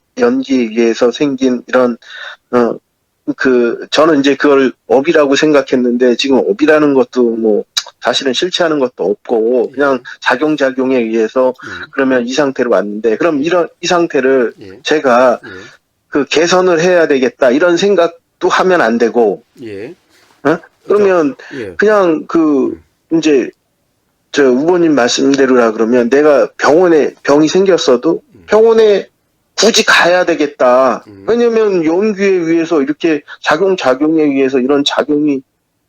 의해서 생긴 이런 어 저는 이제 그걸 업이라고 생각했는데, 지금 업이라는 것도 뭐, 사실은 실체하는 것도 없고, 그냥 작용작용에 의해서, 그러면 이 상태로 왔는데, 그럼 이 상태를 예. 제가 예. 그 개선을 해야 되겠다, 이런 생각도 하면 안 되고, 예. 어? 그러면 예. 그냥 이제, 저 후보님 말씀대로라 그러면 내가 병이 생겼어도 병원에 굳이 가야 되겠다. 왜냐면 연기에 의해서 이렇게 작용에 의해서 이런 작용이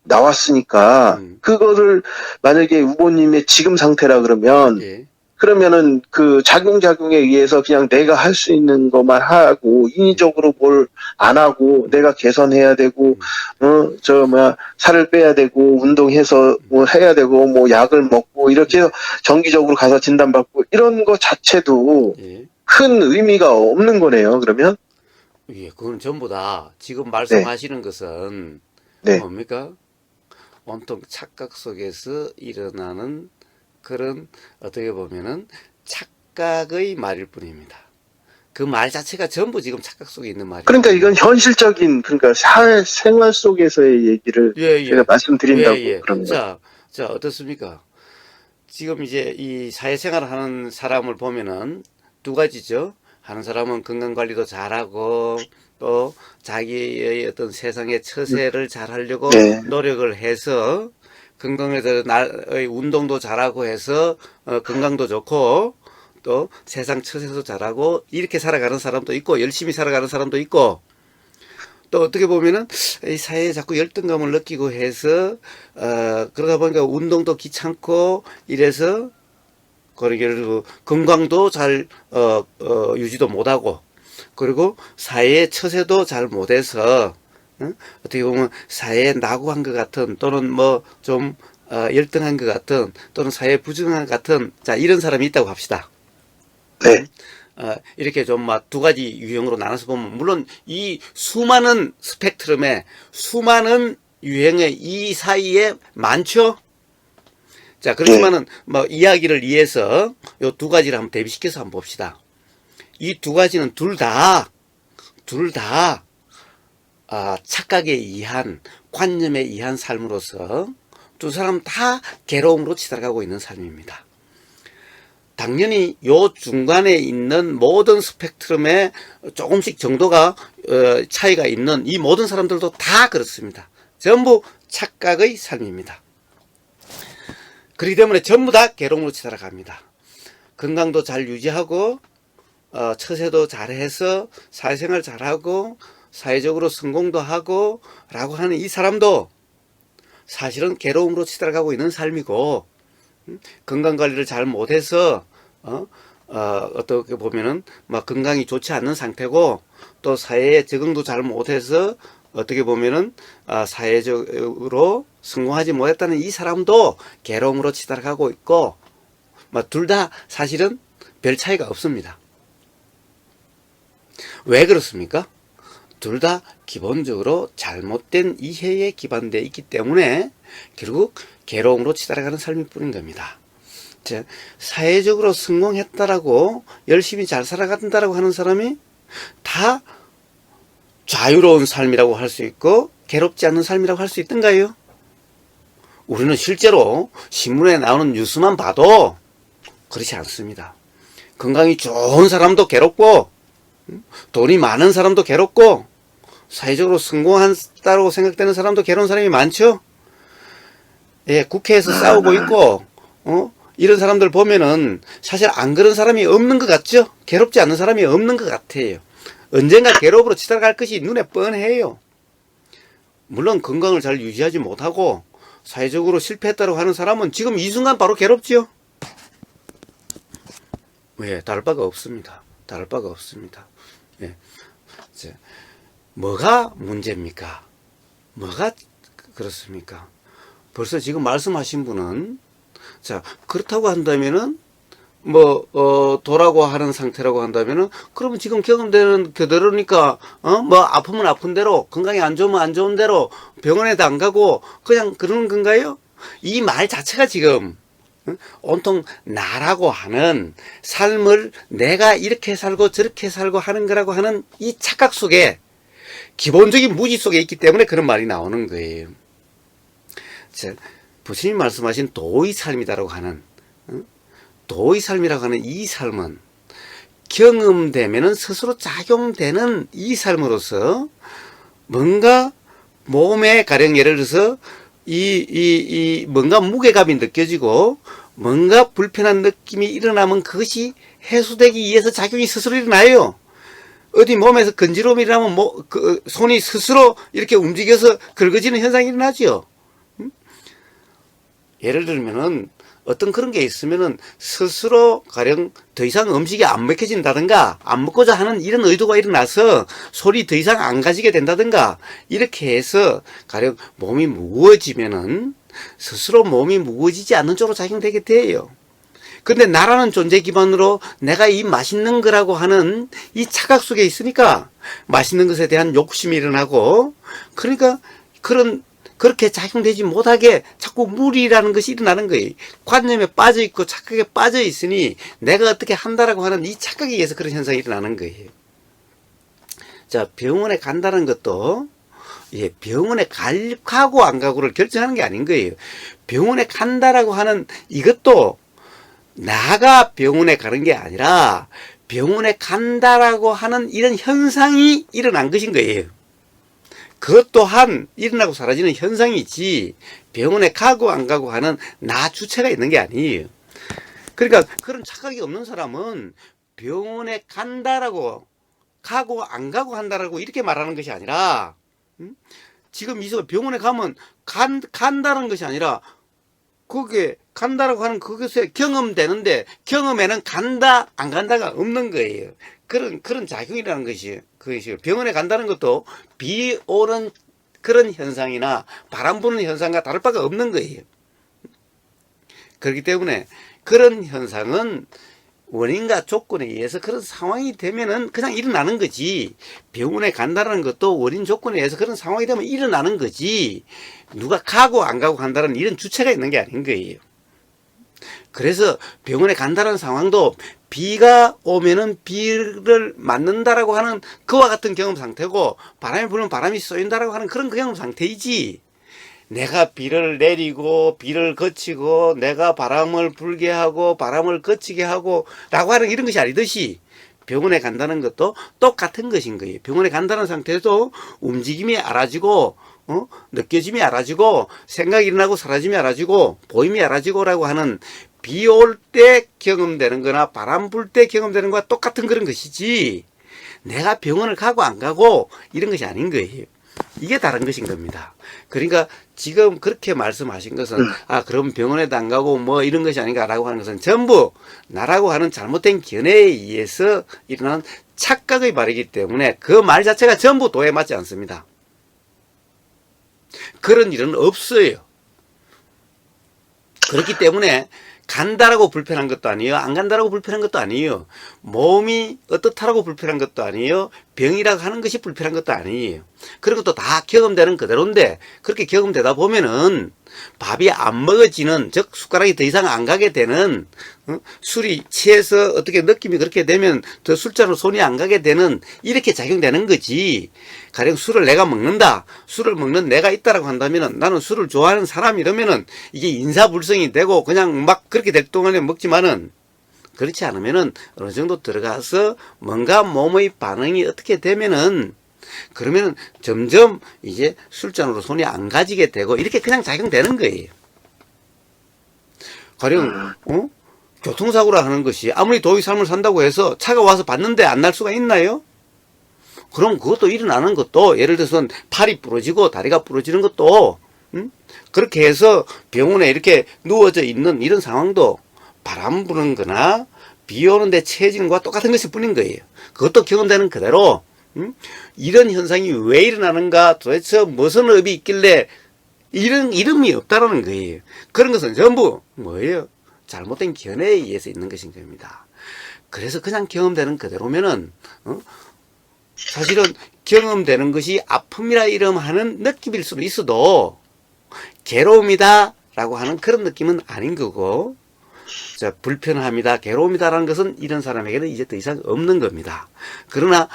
나왔으니까 그거를 만약에 후보님의 지금 상태라 그러면 예. 그러면은 그 작용에 의해서 그냥 내가 할 수 있는 것만 하고 인위적으로 뭘 안 하고 내가 개선해야 되고 살을 빼야 되고 운동해서 뭐 해야 되고 뭐 약을 먹고 이렇게 해서 정기적으로 가서 진단받고 이런 거 자체도 예. 큰 의미가 없는 거네요. 그러면 예, 그건 전부 다 지금 네, 말씀하시는 것은 네, 뭡니까? 온통 착각 속에서 일어나는 그런 어떻게 보면은 착각의 말일 뿐입니다. 그 말 자체가 전부 지금 착각 속에 있는 그러니까 말이에요. 이건 현실적인 그러니까 생활 속에서의 얘기를 예, 제가 예. 말씀드린다고 예, 예. 그러는 거죠. 자, 어떻습니까? 지금 이제 이 사회생활을 하는 사람을 보면은 두 가지죠. 하는 사람은 건강 관리도 잘하고 또 자기의 어떤 세상의 처세를 잘 하려고 네. 노력을 해서 건강에서 운동도 잘하고 해서 건강도 좋고 또 세상 처세도 잘하고 이렇게 살아가는 사람도 있고 열심히 살아가는 사람도 있고 또 어떻게 보면은 이 사회에 자꾸 열등감을 느끼고 해서 그러다 보니까 운동도 귀찮고 이래서 그리고 건강도 잘 유지도 못하고 그리고 사회의 처세도 잘 못해서 어떻게 보면 사회에 낙오한 것 같은 또는 뭐 좀 열등한 것 같은 또는 사회에 부정한 것 같은 자 이런 사람이 있다고 합시다. 네. 이렇게 좀 막 두 가지 유형으로 나눠서 보면 물론 이 수많은 스펙트럼에 수많은 유형의 이 사이에 많죠. 자 그렇지만은 뭐 이야기를 위해서 요 두 가지를 한번 대비시켜서 한번 봅시다. 이 두 가지는 둘 다 착각에 의한 관념에 의한 삶으로서 두 사람 다 괴로움으로 치달아가고 있는 삶입니다. 당연히 요 중간에 있는 모든 스펙트럼에 조금씩 정도가 차이가 있는 이 모든 사람들도 다 그렇습니다. 전부 착각의 삶입니다. 그렇기 때문에 전부 다 괴로움으로 치달아갑니다. 건강도 잘 유지하고 처세도 잘해서 사회생활 잘하고 사회적으로 성공도 하고 라고 하는 이 사람도 사실은 괴로움으로 치달아가고 있는 삶이고 건강관리를 잘 못해서 어떻게 보면은 막 건강이 좋지 않는 상태고 또 사회에 적응도 잘 못해서 어떻게 보면은 사회적으로 성공하지 못했다는 이 사람도 괴로움으로 치달아가고 있고 둘 다 사실은 별 차이가 없습니다. 왜 그렇습니까? 둘 다 기본적으로 잘못된 이해에 기반되어 있기 때문에 결국 괴로움으로 치달아가는 삶일 뿐인 겁니다. 사회적으로 성공했다라고 열심히 잘 살아간다라고 하는 사람이 다 자유로운 삶이라고 할 수 있고 괴롭지 않은 삶이라고 할 수 있던가요? 우리는 실제로 신문에 나오는 뉴스만 봐도 그렇지 않습니다. 건강이 좋은 사람도 괴롭고 돈이 많은 사람도 괴롭고 사회적으로 성공한다고 생각되는 사람도 괴로운 사람이 많죠. 예, 국회에서 싸우고 있고 이런 사람들 보면은 사실 안 그런 사람이 없는 것 같죠? 괴롭지 않는 사람이 없는 것 같아요. 언젠가 괴로움으로 치달아갈 것이 눈에 뻔해요. 물론 건강을 잘 유지하지 못하고 사회적으로 실패했다고 하는 사람은 지금 이 순간 바로 괴롭지요. 왜? 다를 바가 없습니다. 다를 바가 없습니다. 예. 뭐가 문제입니까? 뭐가 그렇습니까? 벌써 지금 말씀하신 분은 자 그렇다고 한다면은 도라고 하는 상태라고 한다면은 그러면 지금 경험되는 그대로니까 아프면 아픈 대로 건강이 안 좋으면 안 좋은 대로 병원에도 안 가고 그냥 그러는 건가요? 이 말 자체가 지금 온통 나라고 하는 삶을 내가 이렇게 살고 저렇게 살고 하는 거라고 하는 이 착각 속에 기본적인 무지 속에 있기 때문에 그런 말이 나오는 거예요. 자, 부처님 말씀하신 도의 삶이다라고 하는, 도의 삶이라고 하는 이 삶은 경험되면은 스스로 작용되는 이 삶으로서 뭔가 몸에 가령 예를 들어서 뭔가 무게감이 느껴지고 뭔가 불편한 느낌이 일어나면 그것이 해소되기 위해서 작용이 스스로 일어나요. 어디 몸에서 건지러움이 일어나면 손이 스스로 이렇게 움직여서 긁어지는 현상이 일어나죠. 예를 들면은 어떤 그런 게 있으면은 스스로 가령 더 이상 음식이 안 먹혀진다든가 안 먹고자 하는 이런 의도가 일어나서 손이 더 이상 안 가지게 된다든가 이렇게 해서 가령 몸이 무거워지면은 스스로 몸이 무거워지지 않는 쪽으로 작용되게 돼요. 근데 나라는 존재 기반으로 내가 이 맛있는 거라고 하는 이 착각 속에 있으니까 맛있는 것에 대한 욕심이 일어나고 그러니까 그렇게 작용되지 못하게 자꾸 무리라는 것이 일어나는 거예요. 관념에 빠져 있고 착각에 빠져 있으니 내가 어떻게 한다라고 하는 이 착각에 의해서 그런 현상이 일어나는 거예요. 자, 병원에 간다는 것도 병원에 가고 안 가고를 결정하는 게 아닌 거예요. 병원에 간다라고 하는 이것도 나가 병원에 가는 게 아니라 병원에 간다라고 하는 이런 현상이 일어난 것인 거예요. 그것 또한 일어나고 사라지는 현상이지 병원에 가고 안 가고 하는 나 주체가 있는 게 아니에요. 그러니까 그런 착각이 없는 사람은 병원에 간다라고 가고 안 가고 한다라고 이렇게 말하는 것이 아니라 지금 이서 병원에 가면 간다는 것이 아니라 그게 간다라고 하는 그것에 경험되는데 경험에는 간다 안 간다가 없는 거예요. 그런 작용이라는 것이 병원에 간다는 것도 비 오는 그런 현상이나 바람 부는 현상과 다를 바가 없는 거예요. 그렇기 때문에 그런 현상은 원인과 조건에 의해서 그런 상황이 되면은 그냥 일어나는 거지. 병원에 간다는 것도 원인 조건에 의해서 그런 상황이 되면 일어나는 거지. 누가 가고 안 가고 간다는 이런 주체가 있는 게 아닌 거예요. 그래서 병원에 간다는 상황도 비가 오면은 비를 맞는다라고 하는 그와 같은 경험 상태고 바람이 불면 바람이 쏘인다라고 하는 그런 경험 상태이지. 내가 비를 내리고 비를 거치고 내가 바람을 불게 하고 바람을 거치게 하고 라고 하는 이런 것이 아니듯이 병원에 간다는 것도 똑같은 것인 거예요. 병원에 간다는 상태에도 움직임이 알아지고 느껴짐이 알아지고 생각이 일어나고 사라짐이 알아지고 보임이 알아지고라고 하는 비 올 때 경험되는 거나 바람 불 때 경험되는 거와 똑같은 그런 것이지 내가 병원을 가고 안 가고 이런 것이 아닌 거예요. 이게 다른 것인 겁니다. 그러니까 지금 그렇게 말씀하신 것은 그럼 병원에도 안 가고 뭐 이런 것이 아닌가라고 하는 것은 전부 나라고 하는 잘못된 견해에 의해서 일어난 착각의 말이기 때문에 그 말 자체가 전부 도에 맞지 않습니다. 그런 일은 없어요. 그렇기 때문에 간다라고 불편한 것도 아니에요. 안 간다라고 불편한 것도 아니에요. 몸이 어떻다라고 불편한 것도 아니에요. 병이라고 하는 것이 불편한 것도 아니에요. 그런 것도 다 경험되는 그대로인데 그렇게 경험되다 보면은 밥이 안 먹어지는 즉 숟가락이 더 이상 안 가게 되는 술이 취해서 어떻게 느낌이 그렇게 되면 더 술잔으로 손이 안 가게 되는 이렇게 작용되는 거지. 가령 술을 내가 먹는다. 술을 먹는 내가 있다라고 한다면은 나는 술을 좋아하는 사람이라면은 이게 인사불성이 되고 그냥 막 그렇게 될 동안에 먹지만은 그렇지 않으면은 어느 정도 들어가서 뭔가 몸의 반응이 어떻게 되면은 그러면은 점점 이제 술잔으로 손이 안 가지게 되고 이렇게 그냥 작용되는 거예요. 가령 교통사고라 하는 것이 아무리 도의 삶을 산다고 해서 차가 와서 봤는데 안 날 수가 있나요? 그럼 그것도 일어나는 것도 예를 들어서 팔이 부러지고 다리가 부러지는 것도 그렇게 해서 병원에 이렇게 누워져 있는 이런 상황도 바람 부는 거나 비 오는데 체해지는 것과 똑같은 것일 뿐인 거예요. 그것도 경험되는 그대로 이런 현상이 왜 일어나는가 도대체 무슨 의미 있길래 이런 이름이 없다라는 거예요. 그런 것은 전부 뭐예요? 잘못된 견해에 의해서 있는 것인 겁니다. 그래서 그냥 경험되는 그대로면은 사실은 경험되는 것이 아픔이라 이름하는 느낌일 수도 있어도 괴로움이다 라고 하는 그런 느낌은 아닌 거고 불편함이다 괴로움이다라는 것은 이런 사람에게는 이제 더 이상 없는 겁니다. 그러나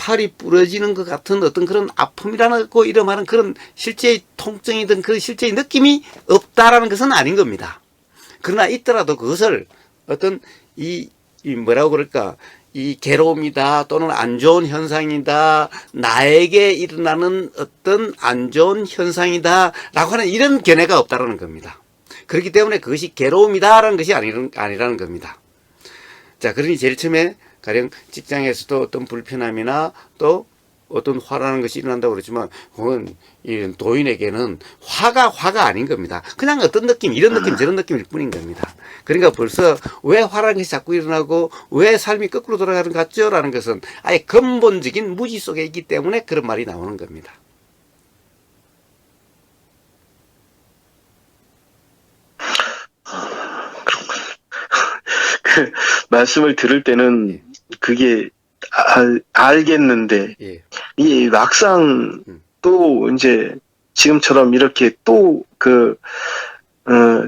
팔이 부러지는 것 같은 어떤 그런 아픔이라고 이름하는 그런 실제의 통증이든 그런 실제의 느낌이 없다라는 것은 아닌 겁니다. 그러나 있더라도 그것을 어떤 이 뭐라고 그럴까, 이 괴로움이다 또는 안 좋은 현상이다, 나에게 일어나는 어떤 안 좋은 현상이다 라고 하는 이런 견해가 없다라는 겁니다. 그렇기 때문에 그것이 괴로움이다라는 것이 아니라는 겁니다. 자, 그러니 제일 처음에 가령 직장에서도 어떤 불편함이나 또 어떤 화라는 것이 일어난다고 그러지만 그건 이 도인에게는 화가 아닌 겁니다. 그냥 어떤 느낌, 이런 느낌 저런 느낌일 뿐인 겁니다. 그러니까 벌써 왜 화라는 것이 자꾸 일어나고 왜 삶이 거꾸로 돌아가는 것 같죠? 라는 것은 아예 근본적인 무지 속에 있기 때문에 그런 말이 나오는 겁니다. 그 말씀을 들을 때는 그게 알겠는데 예. 이 막상 또 이제 지금처럼 이렇게 또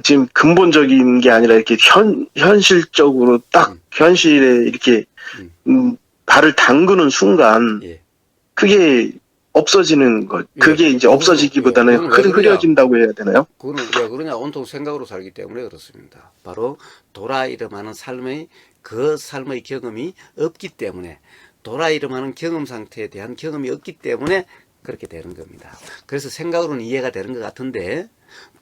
지금 근본적인 게 아니라 이렇게 현실적으로 딱 현실에 이렇게 발을 담그는 순간 예. 그게 없어지는 것. 예. 그게 이제 없어지기보다는 그건 왜 그러냐? 흐려진다고 해야 되나요? 그거는 왜 그러냐? 온통 생각으로 살기 때문에 그렇습니다. 바로 돌아 이름하는 삶의 그 삶의 경험이 없기 때문에, 돌아 이름하는 경험 상태에 대한 경험이 없기 때문에 그렇게 되는 겁니다. 그래서 생각으로는 이해가 되는 것 같은데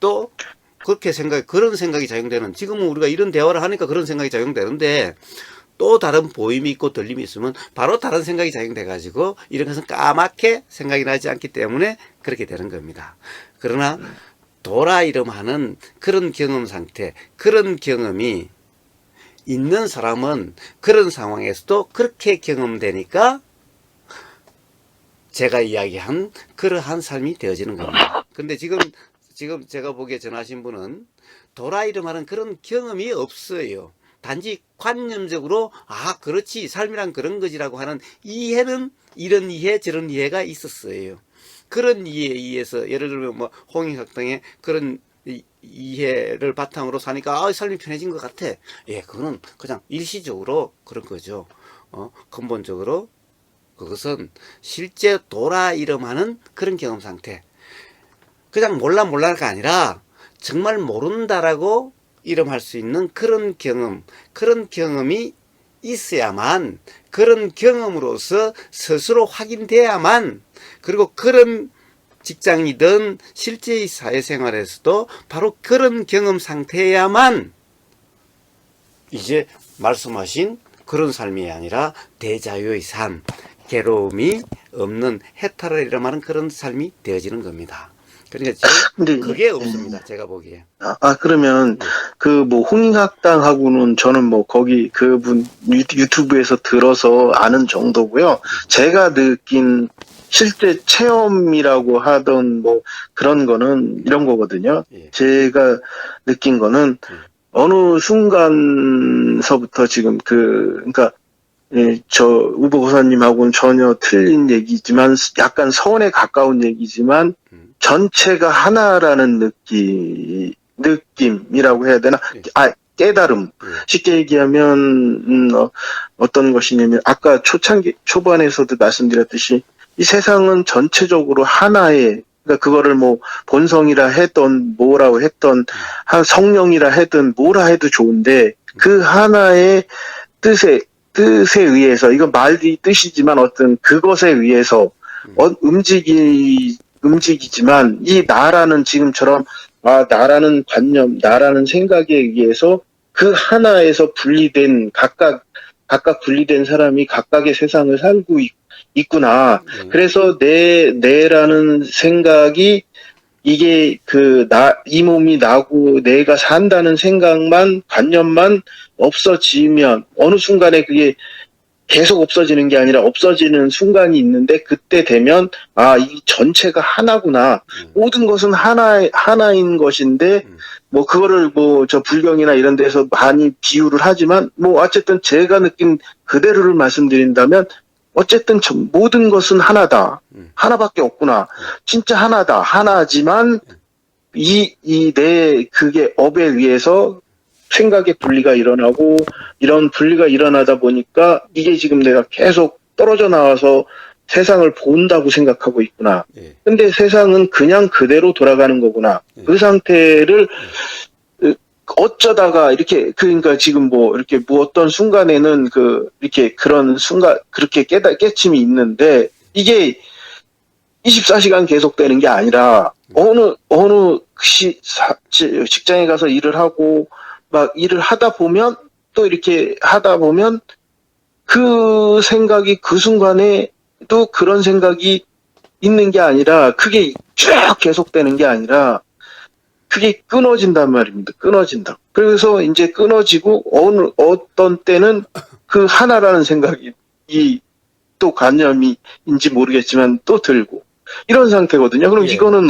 또 그렇게 그런 생각이 작용되는, 지금은 우리가 이런 대화를 하니까 그런 생각이 작용되는데 또 다른 보임이 있고 들림이 있으면 바로 다른 생각이 작용돼 가지고 이런 것은 까맣게 생각이 나지 않기 때문에 그렇게 되는 겁니다. 그러나 돌아 이름하는 그런 경험 상태, 그런 경험이 있는 사람은 그런 상황에서도 그렇게 경험되니까 제가 이야기한 그러한 삶이 되어지는 겁니다. 근데 지금 제가 보기에 전하신 분은 돌아 이름하는 그런 경험이 없어요. 단지 관념적으로 그렇지, 삶이란 그런 거지라고 하는 이해는 이런 이해 저런 이해가 있었어요. 그런 이해에 의해서 예를 들면 뭐 홍익학당에 그런 이해를 바탕으로 사니까 삶이 편해진 것 같아. 예, 그거는 그냥 일시적으로 그런 거죠. 근본적으로 그것은 실제 돌아 이름하는 그런 경험 상태. 그냥 몰라가 아니라 정말 모른다라고 이름할 수 있는 그런 경험이 있어야만, 그런 경험으로서 스스로 확인돼야만, 그리고 그런 직장이든 실제의 사회생활에서도 바로 그런 경험 상태여야만 이제 말씀하신 그런 삶이 아니라 대자유의 삶, 괴로움이 없는 해탈을 이름하는 그런 삶이 되어지는 겁니다. 그러니까 지금 그게 없습니다. 제가 보기에. 그러면 뭐 홍익학당하고는 저는 뭐 거기 그분 유튜브에서 들어서 아는 정도고요. 제가 느낀 실제 체험이라고 하던 뭐 그런 거는 이런 거거든요. 예. 제가 느낀 거는 어느 순간서부터 지금 그러니까 저 우보 고사님하고는 전혀 틀린 얘기지만 약간 선에 가까운 얘기지만 전체가 하나라는 느낌이라고 해야 되나? 깨달음. 쉽게 얘기하면 어떤 것이냐면 아까 초반에서도 말씀드렸듯이 이 세상은 전체적으로 하나의, 그러니까 그거를 뭐 본성이라 했던 뭐라고 했던 성령이라 했던 뭐라 해도 좋은데 그 하나의 뜻에 의해서, 이건 말이 뜻이지만 어떤 그것에 의해서 움직이지만 이 나라는 지금처럼 나라는 관념, 나라는 생각에 의해서 그 하나에서 분리된 각각 분리된 사람이 각각의 세상을 살고 있구나. 그래서 내라는 생각이 이게 이 몸이 나고 내가 산다는 생각만, 관념만 없어지면 어느 순간에 그게 계속 없어지는 게 아니라 없어지는 순간이 있는데 그때 되면 이 전체가 하나구나. 모든 것은 하나인 것인데 뭐 그거를 뭐 저 불경이나 이런 데서 많이 비유를 하지만 뭐 어쨌든 제가 느낀 그대로를 말씀드린다면 어쨌든 모든 것은 하나다. 하나밖에 없구나. 진짜 하나다. 하나지만 그게 업에 의해서 생각의 분리가 일어나고 이런 분리가 일어나다 보니까 이게 지금 내가 계속 떨어져 나와서 세상을 본다고 생각하고 있구나. 예. 근데 세상은 그냥 그대로 돌아가는 거구나. 예. 그 상태를 어쩌다가 이렇게 그러니까 지금 뭐 이렇게 뭐 어떤 순간에는 이렇게 그런 순간 그렇게 깨침이 있는데 이게 24시간 계속되는 게 아니라 어느 직장에 가서 일을 하고 막 일을 하다 보면 또 이렇게 하다 보면 그 생각이 그 순간에 또 그런 생각이 있는 게 아니라 그게 쭉 계속되는 게 아니라 그게 끊어진단 말입니다. 끊어진다. 그래서 이제 끊어지고 어떤 때는 그 하나라는 생각이 또 관념인지 모르겠지만 또 들고 이런 상태거든요. 그럼 예. 이거는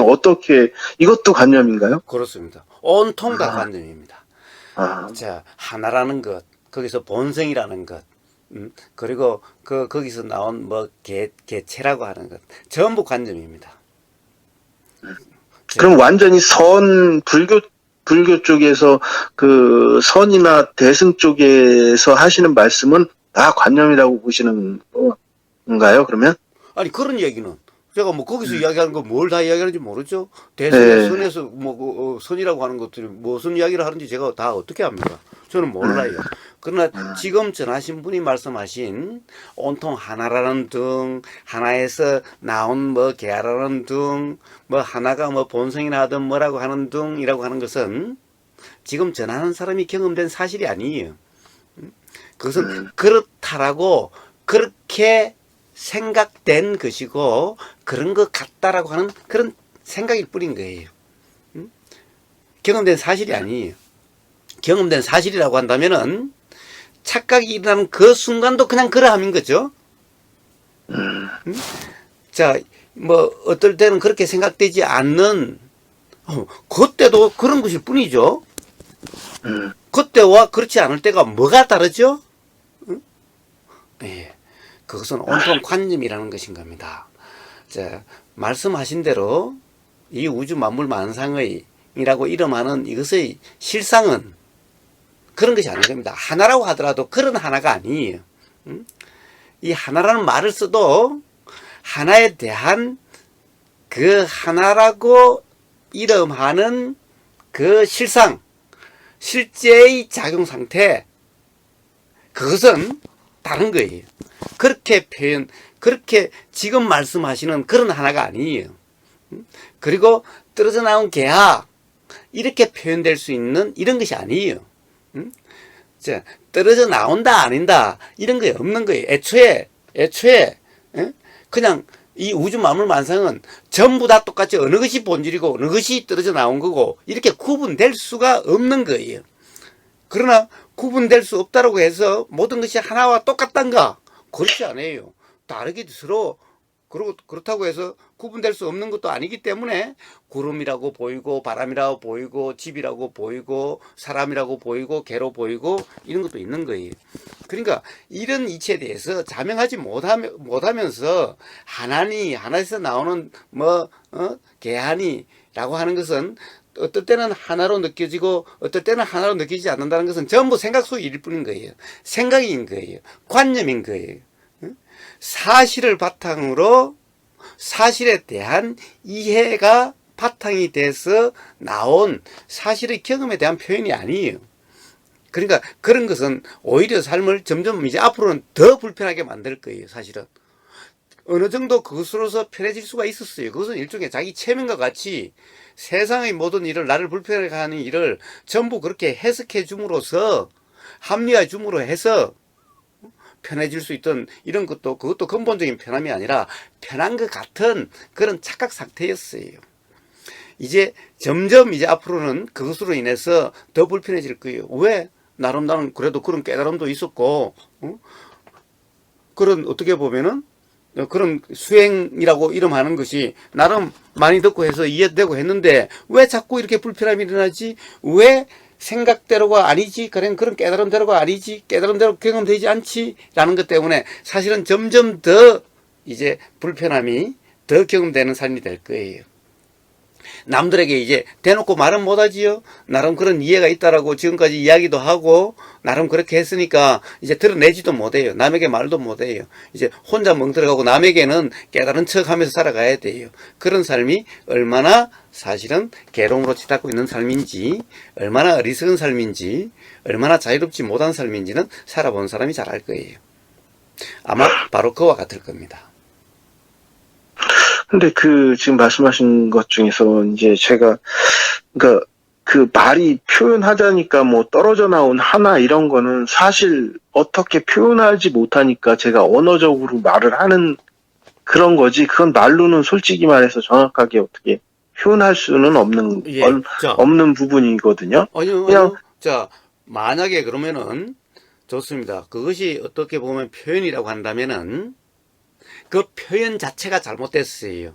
이것도 관념인가요? 그렇습니다. 온통 다 관념입니다. 아, 자, 하나라는 것, 거기서 본성이라는 것, 그리고 거기서 나온 뭐 개체라고 하는 것, 전부 관념입니다. 그럼 완전히 불교 쪽에서 그 선이나 대승 쪽에서 하시는 말씀은 다 관념이라고 보시는 건가요, 그러면? 아니, 그런 얘기는 제가 뭐 거기서 이야기하는 거 뭘 다 이야기하는지 모르죠. 대선에 네. 선에서 뭐 선이라고 하는 것들이 무슨 이야기를 하는지 제가 다 어떻게 합니까? 저는 몰라요. 그러나 지금 전하신 분이 말씀하신 온통 하나라는 등, 하나에서 나온 뭐 개라는 등, 뭐 하나가 뭐 본성이나 하든 뭐라고 하는 등이라고 하는 것은 지금 전하는 사람이 경험된 사실이 아니에요. 그것은 그렇다라고 그렇게 생각된 것이고 그런 것 같다라고 하는 그런 생각일 뿐인 거예요. 경험된 사실이 아니에요. 경험된 사실이라고 한다면은 착각이 일어나는 그 순간도 그냥 그러함인 거죠. 자, 뭐 어떨 때는 그렇게 생각되지 않는 그때도 그런 것일 뿐이죠. 그때와 그렇지 않을 때가 뭐가 다르죠? 예. 그것은 온통 관념이라는 것인 겁니다. 자, 말씀하신 대로 이 우주 만물 만상의이라고 이름하는 이것의 실상은 그런 것이 아닌 겁니다. 하나라고 하더라도 그런 하나가 아니에요. 이 하나라는 말을 써도 하나에 대한 그 하나라고 이름하는 그 실상, 실제의 작용 상태, 그것은 다른 거예요. 그렇게 지금 말씀하시는 그런 하나가 아니에요. 그리고 떨어져 나온 개하, 이렇게 표현될 수 있는 이런 것이 아니에요. 자, 떨어져 나온다, 아닌다, 이런 게 없는 거예요. 애초에, 그냥 이 우주 만물 만상은 전부 다 똑같이 어느 것이 본질이고 어느 것이 떨어져 나온 거고 이렇게 구분될 수가 없는 거예요. 그러나 구분될 수 없다고 해서 모든 것이 하나와 똑같단가? 그렇지 않아요. 다르게 서로 그렇다고 해서 구분될 수 없는 것도 아니기 때문에 구름이라고 보이고 바람이라고 보이고 집이라고 보이고 사람이라고 보이고 개로 보이고 이런 것도 있는 거예요. 그러니까 이런 이치에 대해서 자명하지 못하면서 하나에서 나오는 개하니라고 하는 것은 어떨 때는 하나로 느껴지고 어떨 때는 하나로 느끼지 않는다는 것은 전부 생각 속의 일일 뿐인 거예요. 생각인 거예요. 관념인 거예요. 사실을 바탕으로 사실에 대한 이해가 바탕이 돼서 나온 사실의 경험에 대한 표현이 아니에요. 그러니까 그런 것은 오히려 삶을 점점 이제 앞으로는 더 불편하게 만들 거예요. 사실은 어느 정도 그것으로서 편해질 수가 있었어요. 그것은 일종의 자기 체면과 같이 세상의 모든 일을 나를 불편하게 하는 일을 전부 그렇게 해석해 줌으로써 합리화해 줌으로 해서 편해질 수 있던 이런 것도 그것도 근본적인 편함이 아니라 편한 것 같은 그런 착각 상태였어요. 이제 점점 이제 앞으로는 그것으로 인해서 더 불편해질 거예요. 왜? 나는 그래도 그런 깨달음도 있었고 그런 어떻게 보면은 그런 수행이라고 이름하는 것이 나름 많이 듣고 해서 이해되고 했는데 왜 자꾸 이렇게 불편함이 일어나지? 왜 생각대로가 아니지? 그런 깨달음대로가 아니지? 깨달음대로 경험되지 않지? 라는 것 때문에 사실은 점점 더 이제 불편함이 더 경험되는 삶이 될 거예요. 남들에게 이제 대놓고 말은 못하지요. 나름 그런 이해가 있다라고 지금까지 이야기도 하고 나름 그렇게 했으니까 이제 드러내지도 못해요. 남에게 말도 못해요. 이제 혼자 멍들어가고 남에게는 깨달은 척하면서 살아가야 돼요. 그런 삶이 얼마나 사실은 괴로움으로 치닫고 있는 삶인지, 얼마나 어리석은 삶인지, 얼마나 자유롭지 못한 삶인지는 살아본 사람이 잘 알 거예요. 아마 바로 그와 같을 겁니다. 근데 그 지금 말씀하신 것 중에서 이제 제가 그러니까 그 말이 표현하자니까 뭐 떨어져 나온 하나 이런 거는 사실 어떻게 표현하지 못하니까 제가 언어적으로 말을 하는 그런 거지. 그건 말로는 솔직히 말해서 정확하게 어떻게 표현할 수는 없는 예. 자, 없는 부분이거든요. 아니요, 그냥 아니요. 자, 만약에 그러면은 좋습니다. 그것이 어떻게 보면 표현이라고 한다면은 그 표현 자체가 잘못됐어요.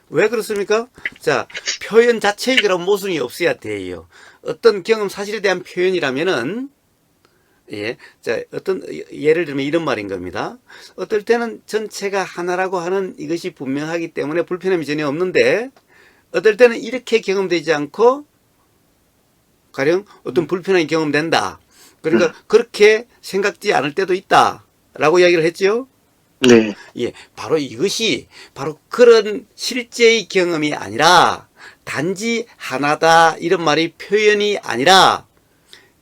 왜 그렇습니까? 자, 표현 자체의 그런 모순이 없어야 돼요. 어떤 경험 사실에 대한 표현이라면은 예, 자, 예를 들면 이런 말인 겁니다. 어떨 때는 전체가 하나라고 하는 이것이 분명하기 때문에 불편함이 전혀 없는데, 어떨 때는 이렇게 경험되지 않고, 가령 어떤 불편함이 경험된다. 그러니까 그렇게 생각지 않을 때도 있다. 라고 이야기를 했죠. 네. 예, 바로 이것이 바로 그런 실제의 경험이 아니라 단지 하나다 이런 말이 표현이 아니라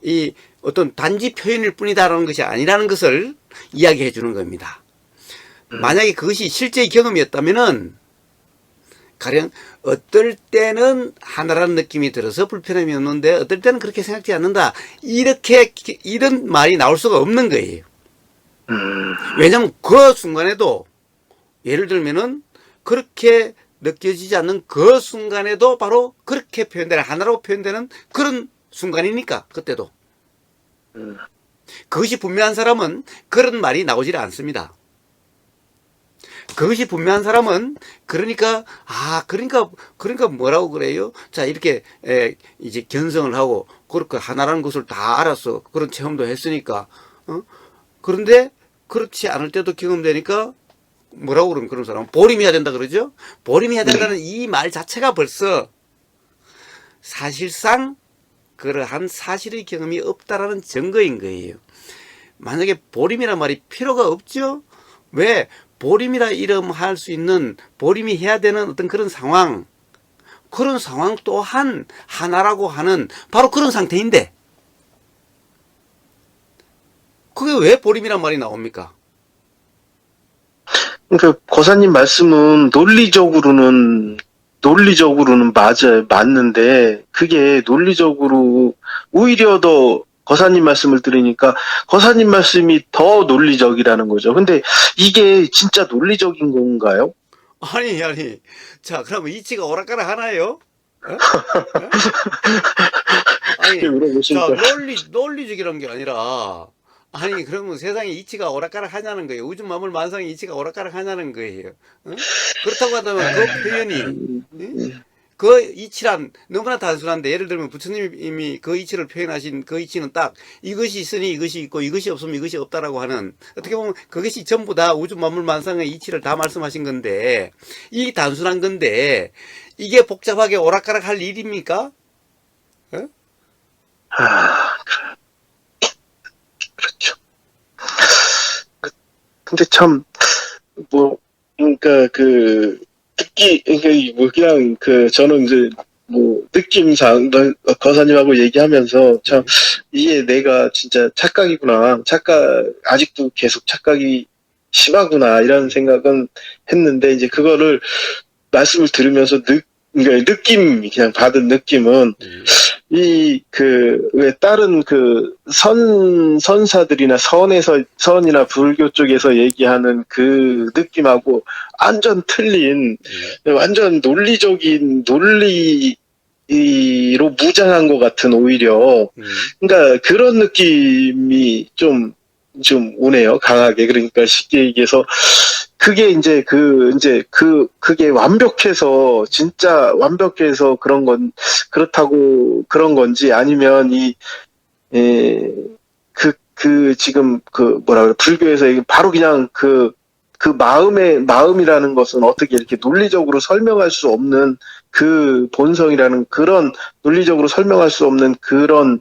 이 어떤 단지 표현일 뿐이다라는 것이 아니라는 것을 이야기해 주는 겁니다. 만약에 그것이 실제의 경험이었다면은 가령 어떨 때는 하나라는 느낌이 들어서 불편함이 없는데 어떨 때는 그렇게 생각지 않는다. 이런 말이 나올 수가 없는 거예요. 왜냐면 그 순간에도 예를 들면은 그렇게 느껴지지 않는 그 순간에도 바로 그렇게 표현되는 하나로 표현되는 그런 순간이니까 그때도 그것이 분명한 사람은 그런 말이 나오질 않습니다. 그것이 분명한 사람은 그러니까 뭐라고 그래요? 자 이렇게 이제 견성을 하고 그렇게 하나라는 것을 다 알아서 그런 체험도 했으니까 그런데 그렇지 않을 때도 경험되니까 뭐라고 그러면 그런 사람은 보림해야 된다 그러죠? 보림해야 된다는 이 말 자체가 벌써 사실상 그러한 사실의 경험이 없다라는 증거인 거예요. 만약에 보림이란 말이 필요가 없죠? 왜? 보림이라 이름할 수 있는 보림이 해야 되는 어떤 그런 상황 또한 하나라고 하는 바로 그런 상태인데 그게 왜 보림이란 말이 나옵니까? 그러니까 거사님 말씀은 논리적으로는 맞는데 그게 논리적으로 오히려 더 거사님 말씀을 들으니까 거사님 말씀이 더 논리적이라는 거죠. 근데 이게 진짜 논리적인 건가요? 아니. 자, 그러면 이치가 오락가락 하나요? 아니, 자, 논리적이라는 게 아니라, 아니, 그러면 세상에 이치가 오락가락 하냐는 거예요. 우주 만물 만상에 이치가 오락가락 하냐는 거예요. 그렇다고 한다면 그 표현이, 그 이치란 너무나 단순한데 예를 들면 부처님이 그 이치를 표현하신 그 이치는 딱 이것이 있으니 이것이 있고 이것이 없으면 이것이 없다라고 하는 어떻게 보면 그것이 전부 다 우주 만물 만상의 이치를 다 말씀하신 건데 이 단순한 건데 이게 복잡하게 오락가락 할 일입니까? 그렇죠. 근데 참 그러니까 그냥 저는 이제 느낌상 거사님하고 얘기하면서 참 이게 내가 진짜 착각이구나, 아직도 계속 착각이 심하구나 이런 생각은 했는데 이제 그거를 말씀을 들으면서 그러니까 그냥 받은 느낌은 왜 다른 선사들이나 선이나 불교 쪽에서 얘기하는 그 느낌하고 완전 틀린, 완전 논리로 무장한 것 같은 오히려. 그러니까 그런 느낌이 좀 오네요. 강하게. 그러니까 쉽게 얘기해서 그게 그게 진짜 완벽해서 그렇다고 그런 건지 아니면 지금 불교에서 바로 그냥 그 마음이라는 것은 어떻게 이렇게 논리적으로 설명할 수 없는 그 본성이라는 그런 논리적으로 설명할 수 없는 그런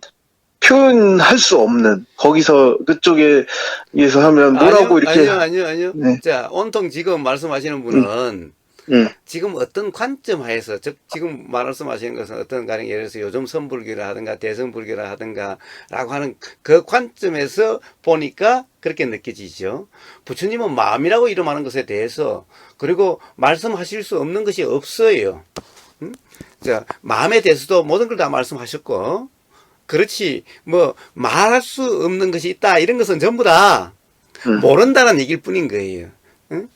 표현할 수 없는 거기서 그쪽에서 하면 뭐라고 이렇게 아니요. 네, 자, 온통 지금 말씀하시는 분은 음, 지금 어떤 관점 하에서, 즉, 지금 말씀하시는 것은 어떤 가령 예를 들어서 요즘 선불교라 하든가 대성불교라 하든가 라고 하는 그 관점에서 보니까 그렇게 느껴지죠. 부처님은 마음이라고 이름하는 것에 대해서 그리고 말씀하실 수 없는 것이 없어요. 자, 마음에 대해서도 모든 걸 다 말씀하셨고, 그렇지, 뭐, 말할 수 없는 것이 있다, 이런 것은 전부 다 모른다는 얘기일 뿐인 거예요. 응?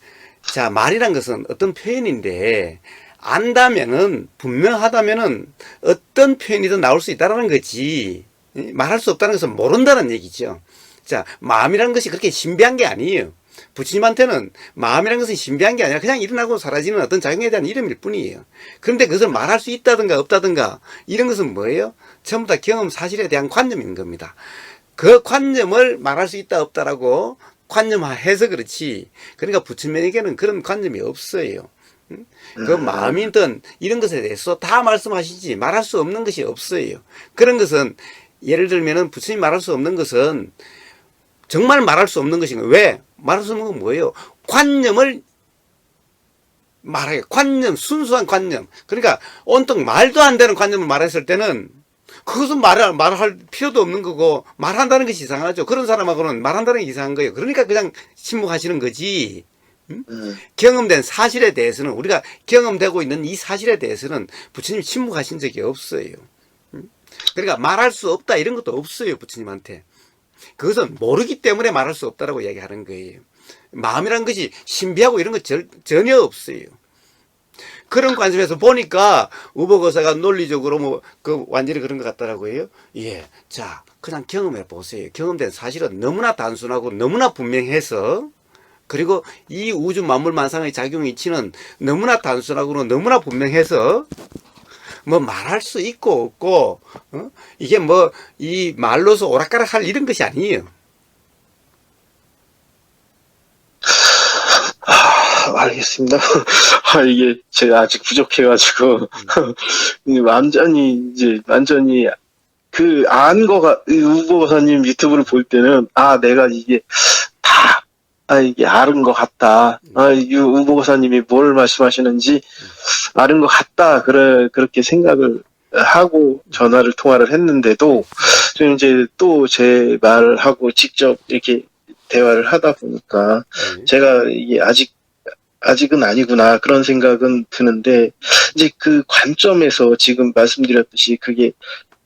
자, 말이란 것은 어떤 표현인데, 안다면은, 분명하다면은, 어떤 표현이든 나올 수 있다는 거지, 말할 수 없다는 것은 모른다는 얘기죠. 자, 마음이라는 것이 그렇게 신비한 게 아니에요. 부처님한테는 마음이라는 것은 신비한 게 아니라 그냥 일어나고 사라지는 어떤 작용에 대한 이름일 뿐이에요. 그런데 그것을 말할 수 있다든가 없다든가 이런 것은 뭐예요? 전부 다 경험 사실에 대한 관념인 겁니다. 그 관념을 말할 수 있다 없다라고 관념화해서 그렇지. 그러니까 부처님에게는 그런 관념이 없어요. 그 마음이든 이런 것에 대해서 다 말씀하시지 말할 수 없는 것이 없어요. 그런 것은 예를 들면은 부처님 말할 수 없는 것은 정말 말할 수 없는 것인가? 왜? 말할 수 없는 건 뭐예요? 관념을 말하게. 관념, 순수한 관념. 그러니까 온통 말도 안 되는 관념을 말했을 때는 그것은 말할 필요도 없는 거고 말한다는 것이 이상하죠. 그런 사람하고는 말한다는 게 이상한 거예요. 그러니까 그냥 침묵하시는 거지. 경험된 사실에 대해서는 우리가 경험되고 있는 이 사실에 대해서는 부처님 침묵하신 적이 없어요. 그러니까 말할 수 없다 이런 것도 없어요. 부처님한테. 그것은 모르기 때문에 말할 수 없다라고 이야기하는 거예요. 마음이란 것이 신비하고 이런 거 전혀 없어요. 그런 관점에서 보니까 우보거사가 논리적으로 완전히 그런 것 같더라고요. 예. 자, 그냥 경험해 보세요. 경험된 사실은 너무나 단순하고 너무나 분명해서 그리고 이 우주 만물 만상의 작용 이치는 너무나 단순하고 너무나 분명해서 뭐 말할 수 있고 없고 이게 뭐 이 말로서 오락가락 할 이런 것이 아니에요. 알겠습니다. 이게 제가 아직 부족해가지고 완전히 우보사님 유튜브를 볼 때는 내가 이게 다 이게 아는 것 같다. 우보사님이 뭘 말씀하시는지 아는 것 같다. 그렇게 생각을 하고 통화를 했는데도 좀 이제 또 제 말하고 직접 이렇게 대화를 하다 보니까 제가 이게 아직은 아니구나 그런 생각은 드는데 이제 그 관점에서 지금 말씀드렸듯이 그게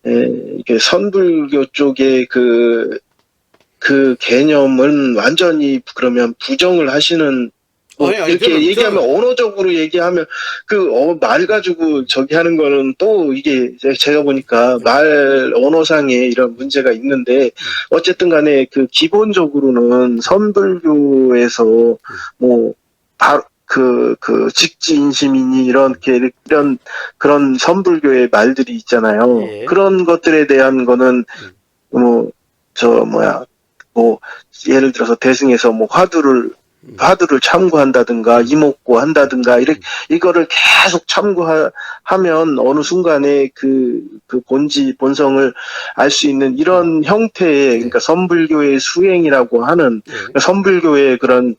이게 선불교 쪽의 그 개념은 완전히 그러면 부정을 하시는 이렇게 얘기하면 언어적으로 얘기하면 말 가지고 저기 하는 거는 또 이게 제가 보니까 말 언어상에 이런 문제가 있는데 어쨌든 간에 그 기본적으로는 선불교에서 뭐 직지인심이니 이런 그런 선불교의 말들이 있잖아요. 예. 그런 것들에 대한 거는 예를 들어서 대승에서 화두를 참고한다든가 이목고 한다든가 이거를 계속 참고하면 어느 순간에 그 본성을 알 수 있는 이런 형태의 그러니까 선불교의 수행이라고 하는 선불교의 그런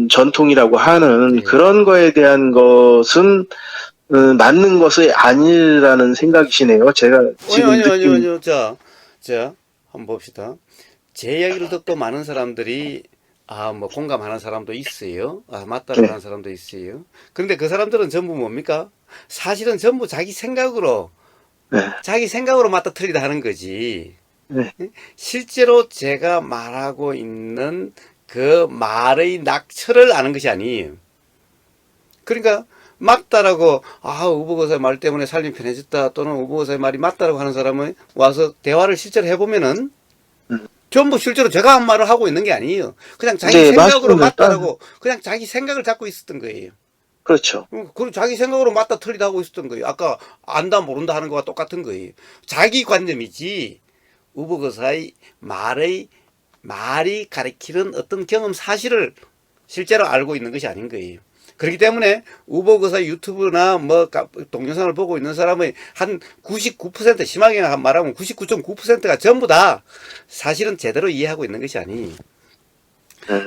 전통이라고 하는 그런 거에 대한 것은 맞는 것이 아니라는 생각이시네요. 제가 지금 아니요. 자, 한번 봅시다. 제 이야기를 듣고 많은 사람들이 공감하는 사람도 있어요. 맞다라고 하는 사람도 있어요. 그런데 그 사람들은 전부 뭡니까? 사실은 전부 자기 생각으로 맞다틀리다 하는 거지. 실제로 제가 말하고 있는 그 말의 낙처를 아는 것이 아니에요. 그러니까 맞다라고 우보거사의 말 때문에 살림 편해졌다 또는 우보거사의 말이 맞다라고 하는 사람은 와서 대화를 실제로 해보면은 전부 실제로 제가 한 말을 하고 있는 게 아니에요. 그냥 자기 생각으로 맞다라고 그냥 자기 생각을 잡고 있었던 거예요. 그렇죠. 그리고 자기 생각으로 맞다 틀리다 하고 있었던 거예요. 아까 안다 모른다 하는 거와 똑같은 거예요. 자기 관념이지 우보거사의 말이 가리키는 어떤 경험 사실을 실제로 알고 있는 것이 아닌 거예요. 그렇기 때문에 우보거사 유튜브나 뭐 동영상을 보고 있는 사람의 한 99%, 심하게 말하면 99.9%가 전부 다 사실은 제대로 이해하고 있는 것이 아니에요.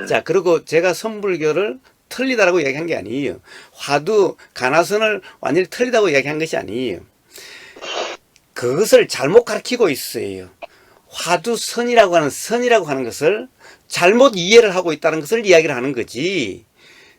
자, 그리고 제가 선불교를 틀리다라고 이야기한 게 아니에요. 화두, 가나선을 완전히 틀리다고 이야기한 것이 아니에요. 그것을 잘못 가르치고 있어요. 화두선이라고 하는 것을 잘못 이해를 하고 있다는 것을 이야기를 하는 거지.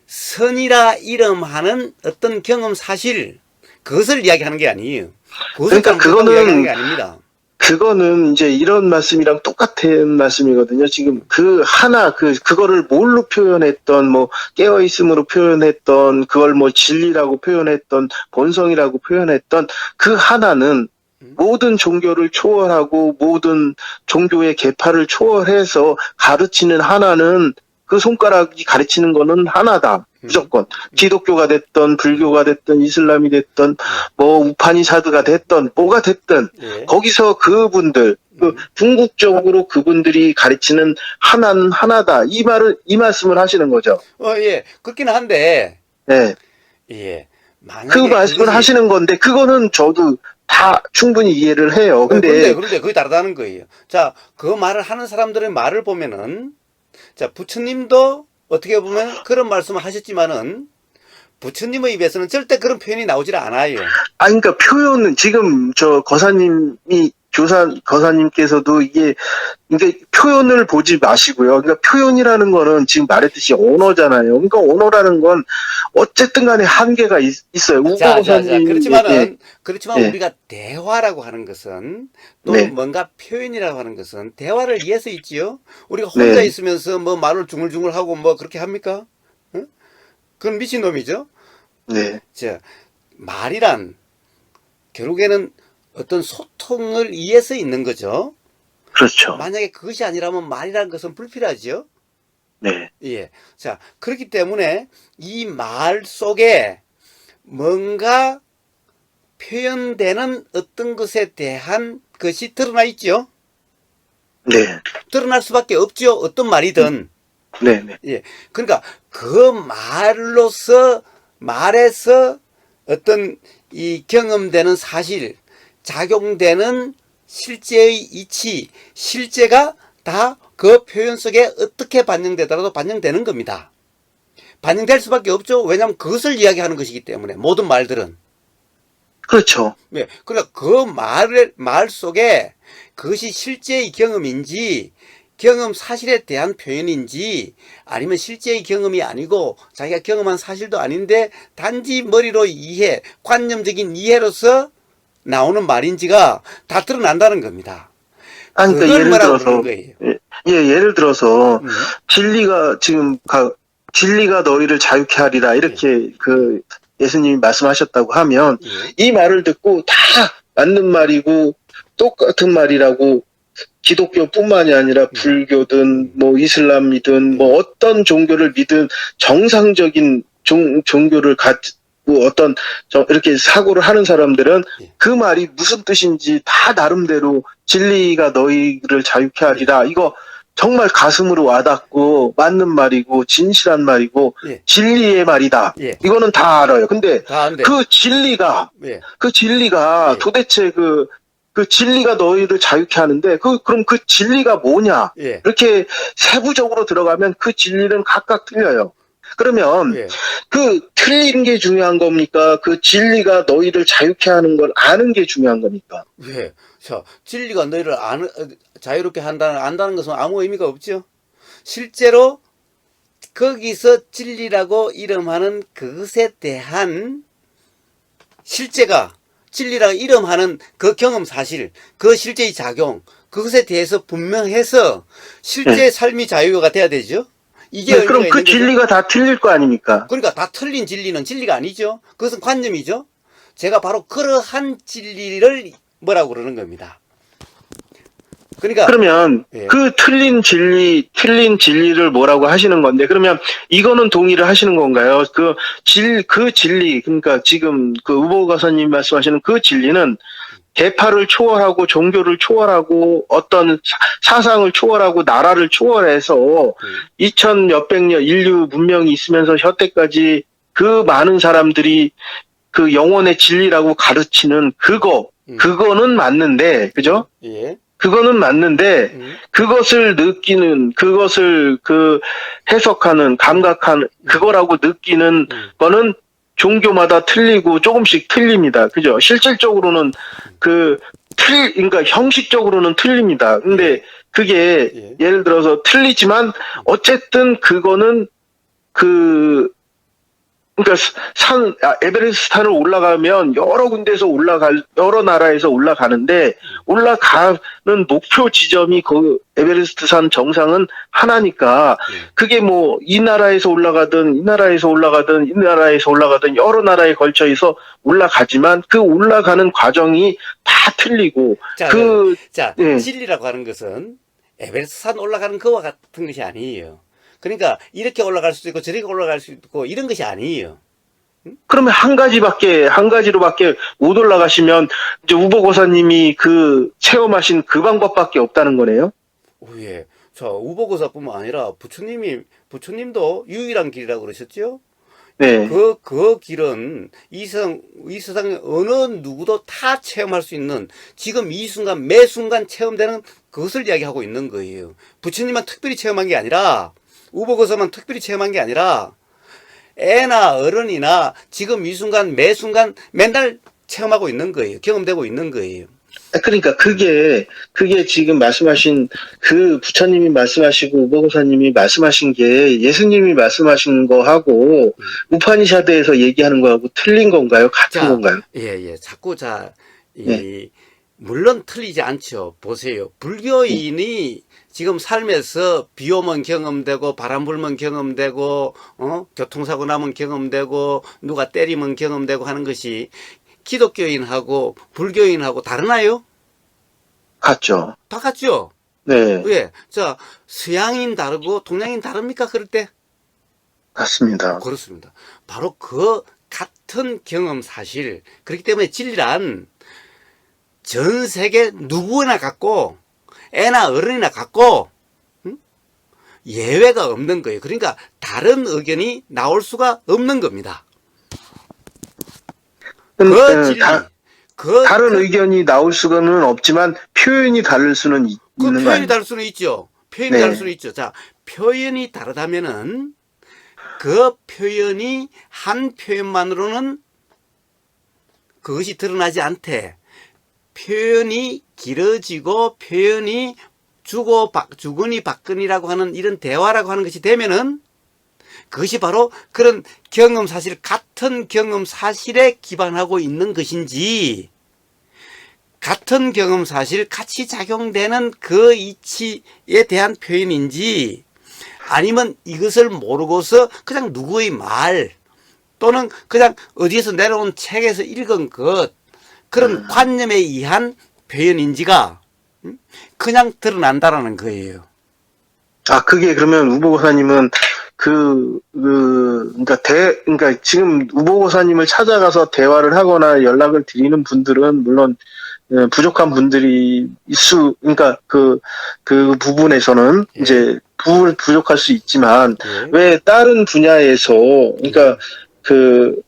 선이라 이름하는 어떤 경험 사실, 그것을 이야기하는 게 아니에요. 그것을 그러니까 잘못하고 이야기하는 게 아닙니다. 그거는 이제 이런 말씀이랑 똑같은 말씀이거든요. 지금 그 하나, 그거를 뭘로 표현했던, 뭐, 깨어있음으로 표현했던, 그걸 뭐 진리라고 표현했던, 본성이라고 표현했던 그 하나는 모든 종교를 초월하고 모든 종교의 계파를 초월해서 가르치는 하나는 그 손가락이 가르치는 거는 하나다. 무조건. 기독교가 됐던, 불교가 됐던, 이슬람이 됐던, 뭐, 우파니사드가 됐던, 뭐가 됐든, 예. 거기서 그분들, 궁극적으로 그분들이 가르치는 하나는 하나다. 이 말씀을 하시는 거죠. 예. 그렇긴 한데, 네. 예. 만약에 그 말씀을 하시는 건데, 그거는 저도 다 충분히 이해를 해요. 근데, 그런데 그게 다르다는 거예요. 자, 그 말을 하는 사람들의 말을 보면은, 자, 부처님도 어떻게 보면 그런 말씀을 하셨지만은, 부처님의 입에서는 절대 그런 표현이 나오질 않아요. 그러니까 표현은 지금 거사님께서도 이게 표현을 보지 마시고요. 그러니까 표현이라는 거는 지금 말했듯이 언어잖아요. 그러니까 언어라는 건 어쨌든 간에 한계가 있어요. 자, 거사님. 그렇지만 예. 우리가 대화라고 하는 것은 또 네. 뭔가 표현이라고 하는 것은 대화를 위해서 있지요. 우리가 혼자 네. 있으면서 뭐 말을 중얼중얼 하고 뭐 그렇게 합니까? 응? 그건 미친놈이죠. 네. 자, 말이란 결국에는 어떤 소통을 위해서 있는 거죠. 그렇죠. 만약에 그것이 아니라면 말이라는 것은 불필요하죠. 네. 예. 자, 그렇기 때문에 이 말 속에 뭔가 표현되는 어떤 것에 대한 것이 드러나 있죠. 네. 드러날 수밖에 없죠. 어떤 말이든. 네. 네. 예. 그러니까 그 말에서 어떤 이 경험되는 사실, 작용되는 실제의 이치, 실제가 다 그 표현 속에 어떻게 반영되더라도 반영되는 겁니다. 반영될 수밖에 없죠. 왜냐하면 그것을 이야기하는 것이기 때문에 모든 말들은. 그렇죠. 네. 그러니까 그 말 속에 그것이 실제의 경험인지 경험 사실에 대한 표현인지 아니면 실제의 경험이 아니고 자기가 경험한 사실도 아닌데 단지 머리로 관념적인 이해로서 나오는 말인지가 다 드러난다는 겁니다. 그러니까 그걸 예를 뭐라고 들어서, 그러는 거예요. 예를 들어서, 진리가 너희를 자유케 하리라, 이렇게 예수님이 말씀하셨다고 하면, 예. 이 말을 듣고 다 맞는 말이고, 똑같은 말이라고, 기독교뿐만이 아니라 불교든, 뭐 이슬람이든, 뭐 어떤 종교를 믿은 정상적인 종교를 가지고 이렇게 사고를 하는 사람들은 예. 그 말이 무슨 뜻인지 다 나름대로 진리가 너희를 자유케 하리라. 이거 정말 가슴으로 와닿고 맞는 말이고 진실한 말이고 예. 진리의 말이다. 예. 이거는 다 알아요. 근데 다 안돼. 그 진리가 예. 예. 도대체 그 진리가 너희를 자유케 하는데 그럼 그 진리가 뭐냐? 예. 이렇게 세부적으로 들어가면 그 진리는 각각 틀려요. 그러면 예. 그 틀린 게 중요한 겁니까? 그 진리가 너희를 자유케 하는 걸 아는 게 중요한 겁니까? 예. 자, 진리가 너희를 자유롭게 안다는 것은 아무 의미가 없죠. 실제로 거기서 진리라고 이름하는 그것에 대한 실제가 진리라고 이름하는 그 경험 사실, 그 실제의 작용, 그것에 대해서 분명해서 실제 삶이 자유가 돼야 되죠. 이게 그럼 그 있는 진리가 거죠. 다 틀릴 거 아닙니까? 그러니까 다 틀린 진리는 진리가 아니죠. 그것은 관념이죠. 제가 바로 그러한 진리를 뭐라고 그러는 겁니다. 그러니까 그러면 예. 그 틀린 진리를 뭐라고 하시는 건데, 그러면 이거는 동의를 하시는 건가요? 그 진리, 그러니까 지금 그 우보 가사님 말씀하시는 그 진리는 계파를 초월하고 종교를 초월하고 어떤 사상을 초월하고 나라를 초월해서 2000 몇백 년 인류 문명이 있으면서 현대까지 그 많은 사람들이 그 영혼의 진리라고 가르치는 그거는 맞는데, 그죠? 예. 그거는 맞는데, 그것을 느끼는, 그것을 해석하는, 감각하는, 그거라고 느끼는 거는 종교마다 틀리고 조금씩 틀립니다. 그죠? 실질적으로는 그러니까 형식적으로는 틀립니다. 근데 그게 예를 들어서 틀리지만 어쨌든 그거는 그러니까 에베레스트 산을 올라가면 여러 나라에서 올라가는데, 올라가는 목표 지점이 그 에베레스트 산 정상은 하나니까, 그게 뭐, 이 나라에서 올라가든 여러 나라에 걸쳐서 올라가지만, 그 올라가는 과정이 다 틀리고, 예. 진리라고 하는 것은 에베레스트 산 올라가는 거와 같은 것이 아니에요. 그러니까 이렇게 올라갈 수도 있고 저렇게 올라갈 수 있고 이런 것이 아니에요. 그러면 한 가지로밖에 못 올라가시면 이제 우보고사님이 체험하신 그 방법밖에 없다는 거네요. 예. 자, 우보고사뿐만 아니라 부처님도 유일한 길이라고 그러셨죠? 네. 그 길은 이 세상에 어느 누구도 다 체험할 수 있는, 지금 이 순간 매 순간 체험되는 그것을 이야기하고 있는 거예요. 부처님만 특별히 체험한 게 아니라, 우보고사만 특별히 체험한 게 아니라, 애나 어른이나 지금 이 순간 매 순간 맨날 체험하고 있는 거예요. 경험되고 있는 거예요. 그러니까 그게 지금 말씀하신 부처님이 말씀하시고 우보고사님이 말씀하신 게 예수님이 말씀하신 거하고 우파니샤드에서 얘기하는 거하고 틀린 건가요? 같은 건가요? 예. 자꾸 물론 틀리지 않죠. 보세요. 불교인이 지금 삶에서 비 오면 경험되고 바람 불면 경험되고 교통사고 나면 경험되고 누가 때리면 경험되고 하는 것이 기독교인하고 불교인하고 다르나요? 같죠. 다 같죠? 네. 왜? 서양인 다르고 동양인 다릅니까? 그럴 때? 같습니다. 그렇습니다. 바로 그 같은 경험 사실. 그렇기 때문에 진리란 전 세계 누구나 갖고, 애나 어른이나 갖고, 예외가 없는 거예요. 그러니까 다른 의견이 나올 수가 없는 겁니다. 진리. 다른 의견이 나올 수는 없지만 표현이 다를 수는 있는 거예요. 표현이 다를 수는 있죠. 표현이 다를 수는 있죠. 자, 표현이 다르다면은 그 표현이 한 표현만으로는 그것이 드러나지 않대. 표현이 길어지고 표현이 주거니 받거니라고 하는 이런 대화라고 하는 것이 되면은 그것이 바로 그런 경험 사실, 같은 경험 사실에 기반하고 있는 것인지, 같은 경험 사실 같이 작용되는 그 이치에 대한 표현인지, 아니면 이것을 모르고서 그냥 누구의 말 또는 그냥 어디에서 내려온 책에서 읽은 것, 그런 관념에 의한 표현인지가 그냥 드러난다라는 거예요. 그게 그러면 우보고사님은 그러니까 지금 우보고사님을 찾아가서 대화를 하거나 연락을 드리는 분들은 물론 부족한 분들이 그러니까 그 부분에서는 이제 부족할 수 있지만, 왜 다른 분야에서 그러니까 그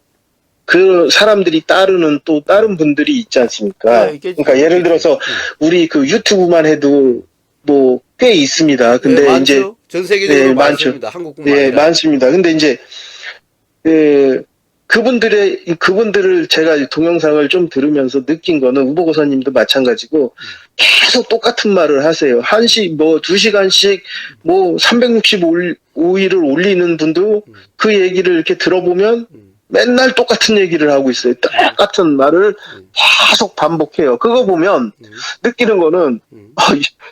사람들이 따르는 또 다른 분들이 있지 않습니까? 그러니까 예를 들어서 우리 유튜브만 해도 뭐 꽤 있습니다. 근데 많죠. 이제 전 세계적으로 많습니다. 한국뿐만 아니라. 많습니다. 근데 이제 그분들을 제가 동영상을 좀 들으면서 느낀 거는, 우보고사님도 마찬가지고 계속 똑같은 말을 하세요. 2시간씩 365일을 올리는 분도 그 얘기를 이렇게 들어보면 맨날 똑같은 얘기를 하고 있어요. 똑같은 말을 계속 반복해요. 그거 보면 느끼는 거는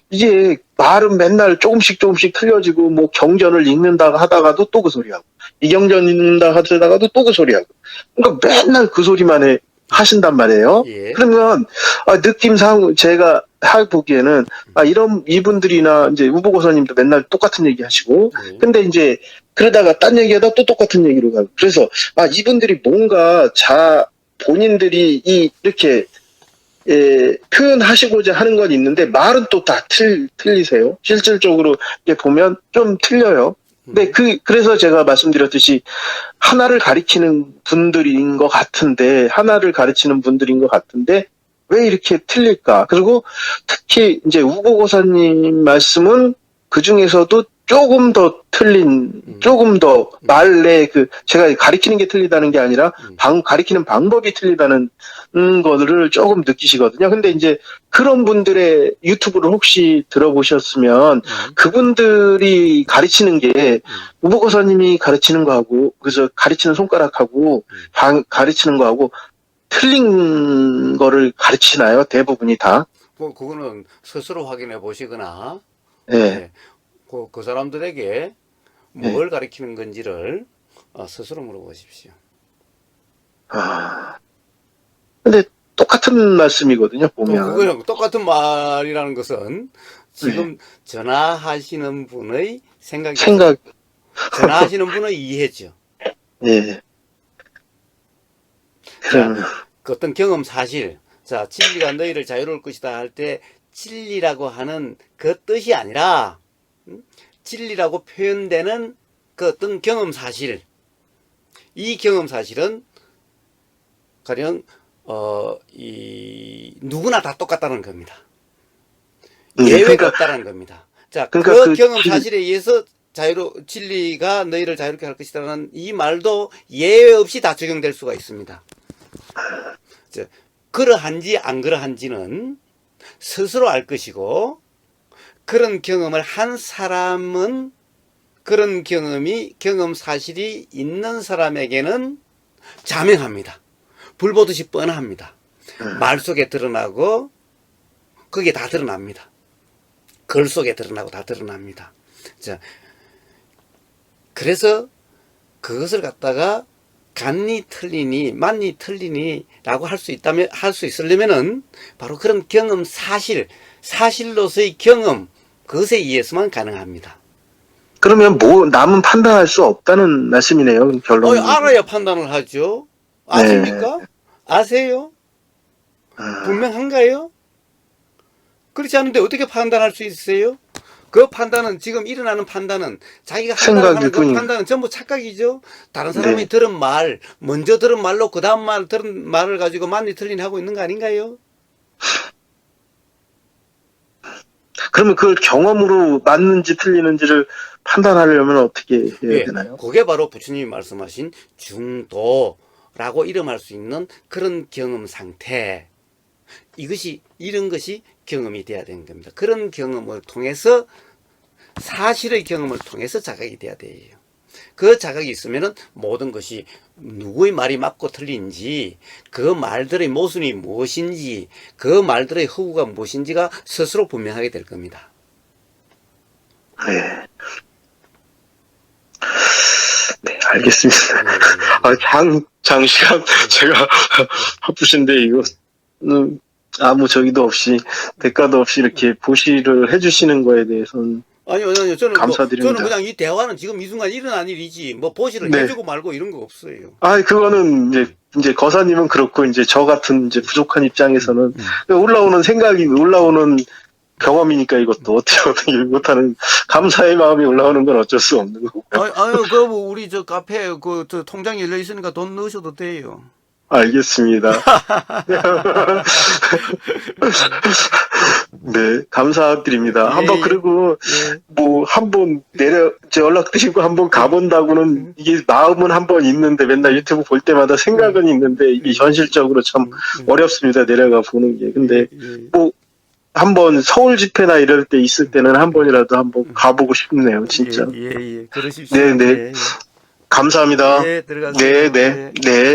이게 말은 맨날 조금씩 틀려지고, 뭐 경전을 읽는다 하다가도 또 그 소리하고, 이경전 읽는다 하다가도 또 그 소리하고, 그러니까 맨날 그 소리만 하신단 말이에요. 그러면 느낌상 제가 보기에는 이분들이나 이제 우보고사님도 맨날 똑같은 얘기 하시고, 근데 이제 그러다가 딴 얘기하다 또 똑같은 얘기로 가고, 그래서 이분들이 뭔가 본인들이 이렇게 표현하시고자 하는 건 있는데 말은 또 다 틀리세요. 실질적으로 이렇게 보면 좀 틀려요. 근데 그래서 제가 말씀드렸듯이 하나를 가리키는 분들인 것 같은데 왜 이렇게 틀릴까? 그리고 특히 이제 우고고사님 말씀은 그 중에서도 조금 더 말의 제가 가리키는 게 틀리다는 게 아니라 가리키는 방법이 틀리다는 거를 조금 느끼시거든요. 근데 이제 그런 분들의 유튜브를 혹시 들어보셨으면 그분들이 가르치는 게 우보고사님이 가르치는 거하고 그래서 가르치는 손가락하고 가르치는 거하고 틀린 거를 가르치나요? 대부분이 다? 그거는 스스로 확인해 보시거나, 네. 그 사람들에게 뭘 가르치는 건지를 스스로 물어보십시오. 근데 똑같은 말씀이거든요, 보면. 그거는 똑같은 말이라는 것은 지금 전화하시는 분의 전화하시는 분의 이해죠. 예. 그 어떤 경험 사실, 자, 진리가 너희를 자유로울 것이다 할 때 진리라고 하는 그 뜻이 아니라 진리라고 표현되는 그 어떤 경험 사실, 이 경험 사실은 가령 누구나 다 똑같다는 겁니다. 예외가 없다는 겁니다. 자, 그 경험 사실에 의해서 진리가 너희를 자유롭게 할 것이라는 이 말도 예외 없이 다 적용될 수가 있습니다. 그러한지 안 그러한지는 스스로 알 것이고, 그런 경험을 한 사람은 그런 경험 사실이 있는 사람에게는 자명합니다. 불보듯이 뻔합니다. 말 속에 드러나고 그게 다 드러납니다. 글 속에 드러나고 다 드러납니다. 자, 그래서 그것을 갖다가 같니 틀리니 맞니 틀리니라고 할 수 있으려면은 바로 그런 경험 사실로서의 경험, 그것에 의해서만 가능합니다. 그러면 남은 판단할 수 없다는 말씀이네요, 결론은. 알아야 판단을 하죠. 아십니까? 아세요? 분명한가요? 그렇지 않은데 어떻게 판단할 수 있어요? 그 판단은, 지금 일어나는 판단은, 자기가 하는 그 판단은 전부 착각이죠. 다른 사람이 들은 말, 먼저 들은 말로 그 다음 들은 말을 가지고 맞니 틀리니 하고 있는 거 아닌가요? 그러면 그걸 경험으로 맞는지 틀리는지를 판단하려면 어떻게 해야 되나요? 그게 바로 부처님이 말씀하신 중도라고 이름할 수 있는 그런 경험 상태. 이런 것이 경험이 돼야 되는 겁니다. 그런 경험을 통해서, 사실의 경험을 통해서 자각이 돼야 돼요. 그 자각이 있으면은 모든 것이 누구의 말이 맞고 틀린지, 그 말들의 모순이 무엇인지, 그 말들의 허구가 무엇인지가 스스로 분명하게 될 겁니다. 네, 알겠습니다. 장시간 제가 바쁘신데 이거 아무 저기도 없이 대가도 없이 이렇게 보시를 해주시는 거에 대해서는 아니요. 저는 감사드립니다. 저는 그냥 이 대화는 지금 이 순간 일어난 일이지, 보시를 해주고 말고 이런 거 없어요. 그거는 이제 거사님은 그렇고, 이제 저 같은 이제 부족한 입장에서는 올라오는 경험이니까 이것도 어떻게 못하는, 감사의 마음이 올라오는 건 어쩔 수 없는 거고. 우리 저 카페 저 통장 열려 있으니까 돈 넣으셔도 돼요. 알겠습니다. 네, 감사드립니다. 그리고 한번 연락드리고 한번 가본다고는, 이게 마음은 한번 있는데, 맨날 유튜브 볼 때마다 생각은 있는데, 이게 현실적으로 참 어렵습니다. 내려가 보는 게. 근데 한번 서울 집회나 이럴 때 있을 때는 한 번이라도 한번 가보고 싶네요, 진짜. 그러십시오. 네. 감사합니다. 들어가세요. 네.